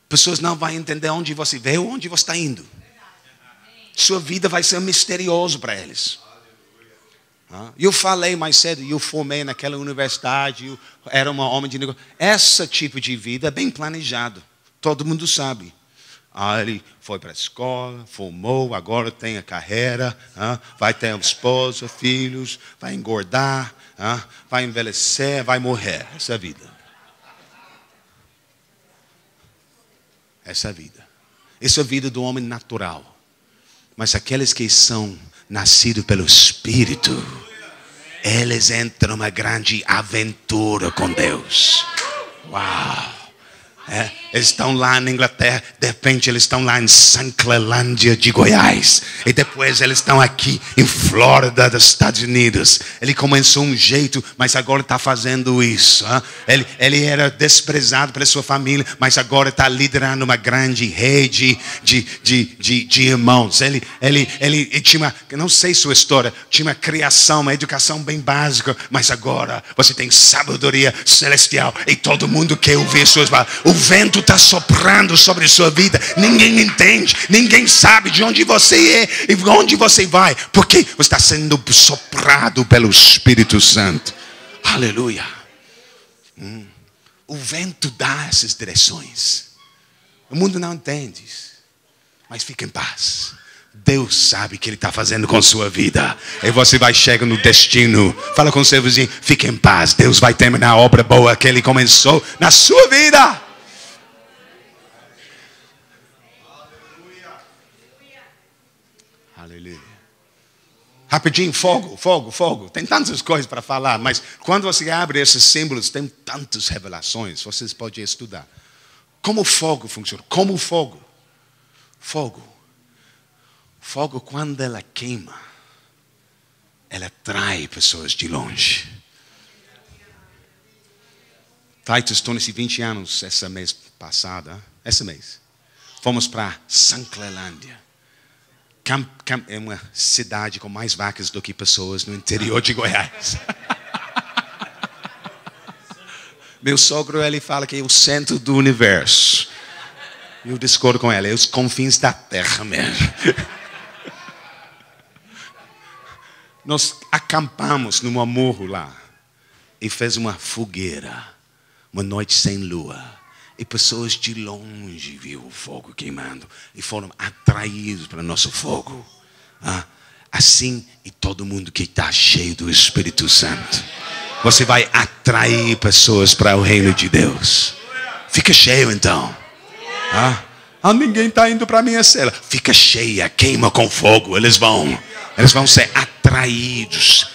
Pessoas não vão entender onde você veio ou onde você está indo. Sua vida vai ser misterioso para eles. Eu falei mais cedo, eu formei naquela universidade, eu era um homem de negócio. Esse tipo de vida é bem planejado. Todo mundo sabe. Ele foi para a escola, formou, agora tem a carreira, vai ter uma esposa, filhos, vai engordar, vai envelhecer, vai morrer. Essa é a vida. Essa é a vida. Essa é a vida do homem natural. Mas aqueles que são nascidos pelo Espírito, eles entram numa grande aventura com Deus. Uau! Eles estão lá na Inglaterra, de repente eles estão lá em Sanclelândia de Goiás. E depois eles estão aqui em Flórida dos Estados Unidos. Ele começou um jeito, mas agora está fazendo isso. Ele era desprezado pela sua família, mas agora está liderando uma grande rede de irmãos. Ele tinha, não sei sua história, tinha uma criação, uma educação bem básica, mas agora você tem sabedoria celestial e todo mundo quer ouvir suas palavras. O vento está soprando sobre a sua vida. Ninguém entende, ninguém sabe de onde você é e onde você vai, porque você está sendo soprado pelo Espírito Santo. Aleluia. O vento dá essas direções. O mundo não entende isso, mas fica em paz. Deus sabe o que Ele está fazendo com sua vida. E você vai chegar no destino. Fala com seu vizinho, fique em paz. Deus vai terminar a obra boa que Ele começou na sua vida. Aleluia. Rapidinho, fogo. Tem tantas coisas para falar, mas quando você abre esses símbolos, tem tantas revelações. Vocês podem estudar. Como fogo funciona? Como fogo? Fogo, quando ela queima, ela atrai pessoas de longe. Titus torna-se 20 anos esse mês. Fomos para Sanclelândia. É uma cidade com mais vacas do que pessoas no interior de Goiás. Meu sogro, ele fala que é o centro do universo. Eu discordo com ele, é os confins da terra mesmo. Nós acampamos num morro lá e fez uma fogueira, uma noite sem lua. E pessoas de longe viram o fogo queimando e foram atraídos para o nosso fogo. Assim, e todo mundo que está cheio do Espírito Santo, você vai atrair pessoas para o reino de Deus. Fica cheio então. Ninguém está indo para a minha cela. Fica cheia, queima com fogo. Eles vão ser atraídos,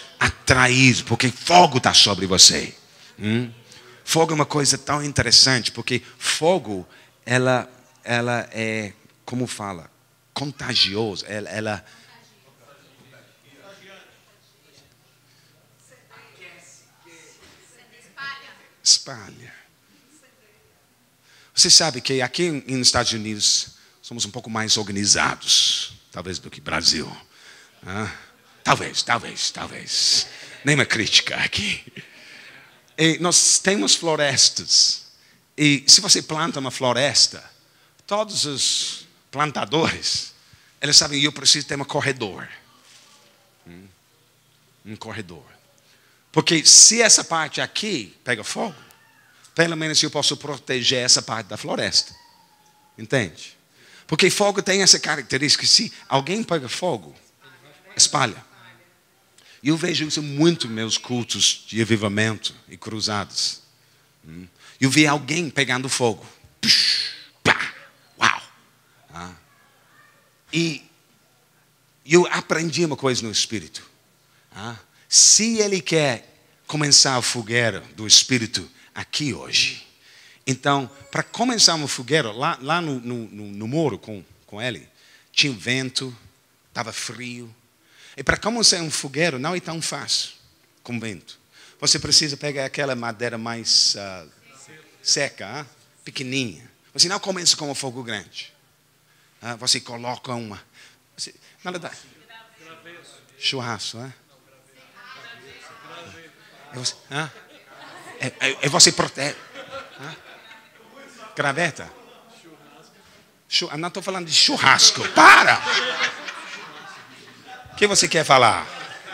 porque fogo está sobre você. Fogo é uma coisa tão interessante, porque fogo, ela é, como fala, contagioso. Ela espalha. Você sabe que aqui nos Estados Unidos somos um pouco mais organizados, talvez, do que Brasil. Talvez. Nenhuma crítica aqui. E nós temos florestas. E se você planta uma floresta, todos os plantadores, eles sabem que eu preciso ter um corredor. Um corredor. Porque se essa parte aqui pega fogo, pelo menos eu posso proteger essa parte da floresta. Entende? Porque fogo tem essa característica. Se alguém pega fogo, espalha. E eu vejo isso muito nos meus cultos de avivamento e cruzados. Eu vi alguém pegando fogo. Uau! E eu aprendi uma coisa no Espírito. Se ele quer começar a fogueira do Espírito aqui hoje, então, para começar uma fogueira, lá no muro com ele, tinha vento, estava frio. E para começar um fogueiro não é tão fácil com vento. Você precisa pegar aquela madeira mais seca, pequenininha. Você não começa com um fogo grande. Você coloca uma... churrasco, você protege. Graveta. Eu não estou falando de churrasco. Para! O que você quer falar?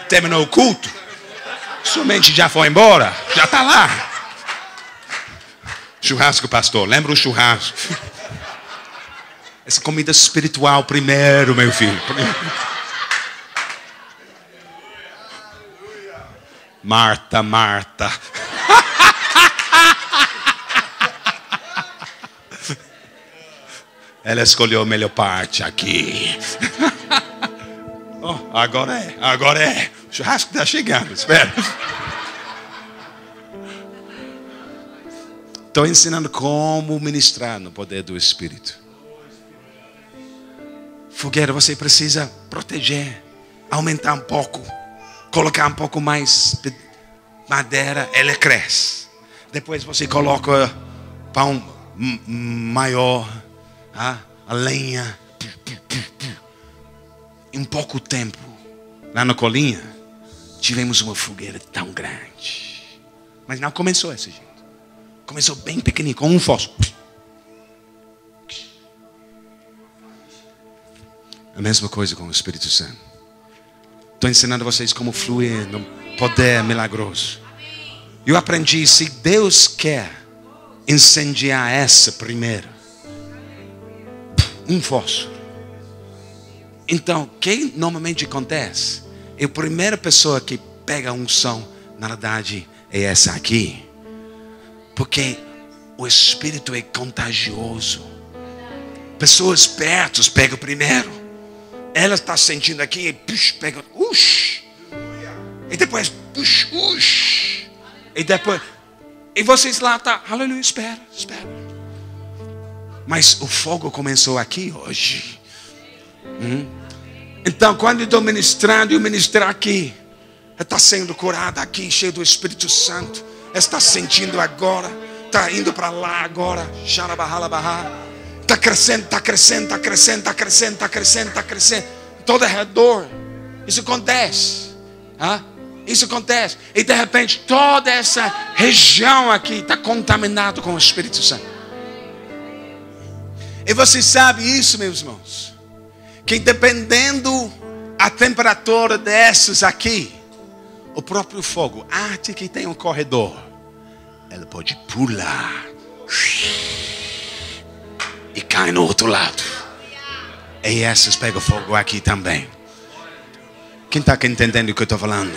Terminou o culto? Sua mente já foi embora? Já está lá. Churrasco, pastor. Lembra o churrasco? Essa comida espiritual primeiro, meu filho. Marta. Ela escolheu a melhor parte aqui. Agora é. O churrasco está chegando, espera. Estou ensinando como ministrar no poder do Espírito. Fogueira você precisa proteger, aumentar um pouco, colocar um pouco mais madeira, ela cresce. Depois você coloca pão maior, a lenha. Em pouco tempo, lá na colinha, tivemos uma fogueira tão grande. Mas não começou desse jeito. Começou bem pequenininho, com um fósforo. A mesma coisa com o Espírito Santo. Estou ensinando vocês como fluir no poder milagroso. Eu aprendi, se Deus quer incendiar essa primeiro, um fósforo. Então, o que normalmente acontece? A primeira pessoa que pega a unção, na verdade, é essa aqui. Porque o Espírito é contagioso. Pessoas perto pegam primeiro. Ela está sentindo aqui e pega. E depois. E depois. E vocês lá tá. Aleluia, espera. Mas o fogo começou aqui hoje. Então, quando eu estou ministrando, eu ministro aqui. Ela está sendo curada aqui, cheio do Espírito Santo. Ela está sentindo agora. Está indo para lá agora. Está crescendo. Todo ao redor. Isso acontece. Isso acontece. E de repente, toda essa região aqui está contaminada com o Espírito Santo. E você sabe isso, meus irmãos? Que dependendo a temperatura dessas aqui, o próprio fogo, que tem um corredor, ela pode pular e cai no outro lado. E essas pegam fogo aqui também. Quem está entendendo o que eu estou falando?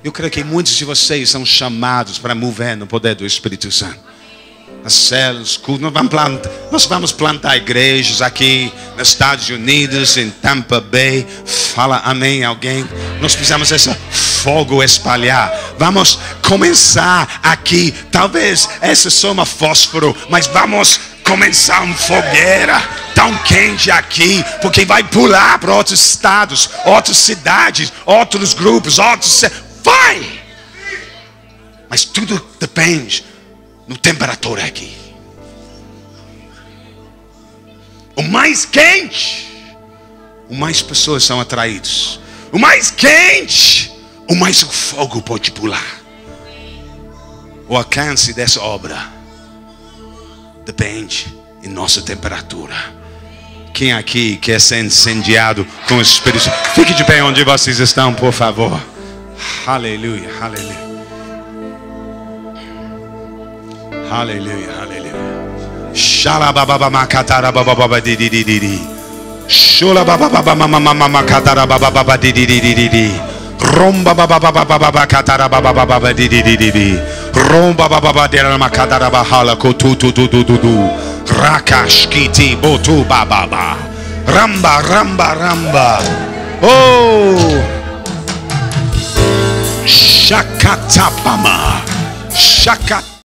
Eu creio que muitos de vocês são chamados para mover no poder do Espírito Santo. Nas células, nós vamos plantar igrejas aqui nos Estados Unidos, em Tampa Bay. Fala amém alguém. Nós precisamos esse fogo espalhar. Vamos começar aqui. Talvez essa soma fósforo, mas vamos começar uma fogueira tão quente aqui, porque vai pular para outros estados, outras cidades, outros grupos, vai! Mas tudo depende no temperatura aqui. O mais quente, o mais pessoas são atraídas. O mais quente, o mais o fogo pode pular. O alcance dessa obra depende em nossa temperatura. Quem aqui quer ser incendiado com o Espírito Santo? Fique de pé onde vocês estão, por favor. Aleluia, aleluia. Aleluia, aleluia. Shalababa makatara baba didididi. Shulababa mama makatara baba didididi. Romba baba katara baba didididi. Romba baba dera makatara bahala kotutu. Rakashkiti botu baba. Ramba. Oh. Shakatapama. Shakat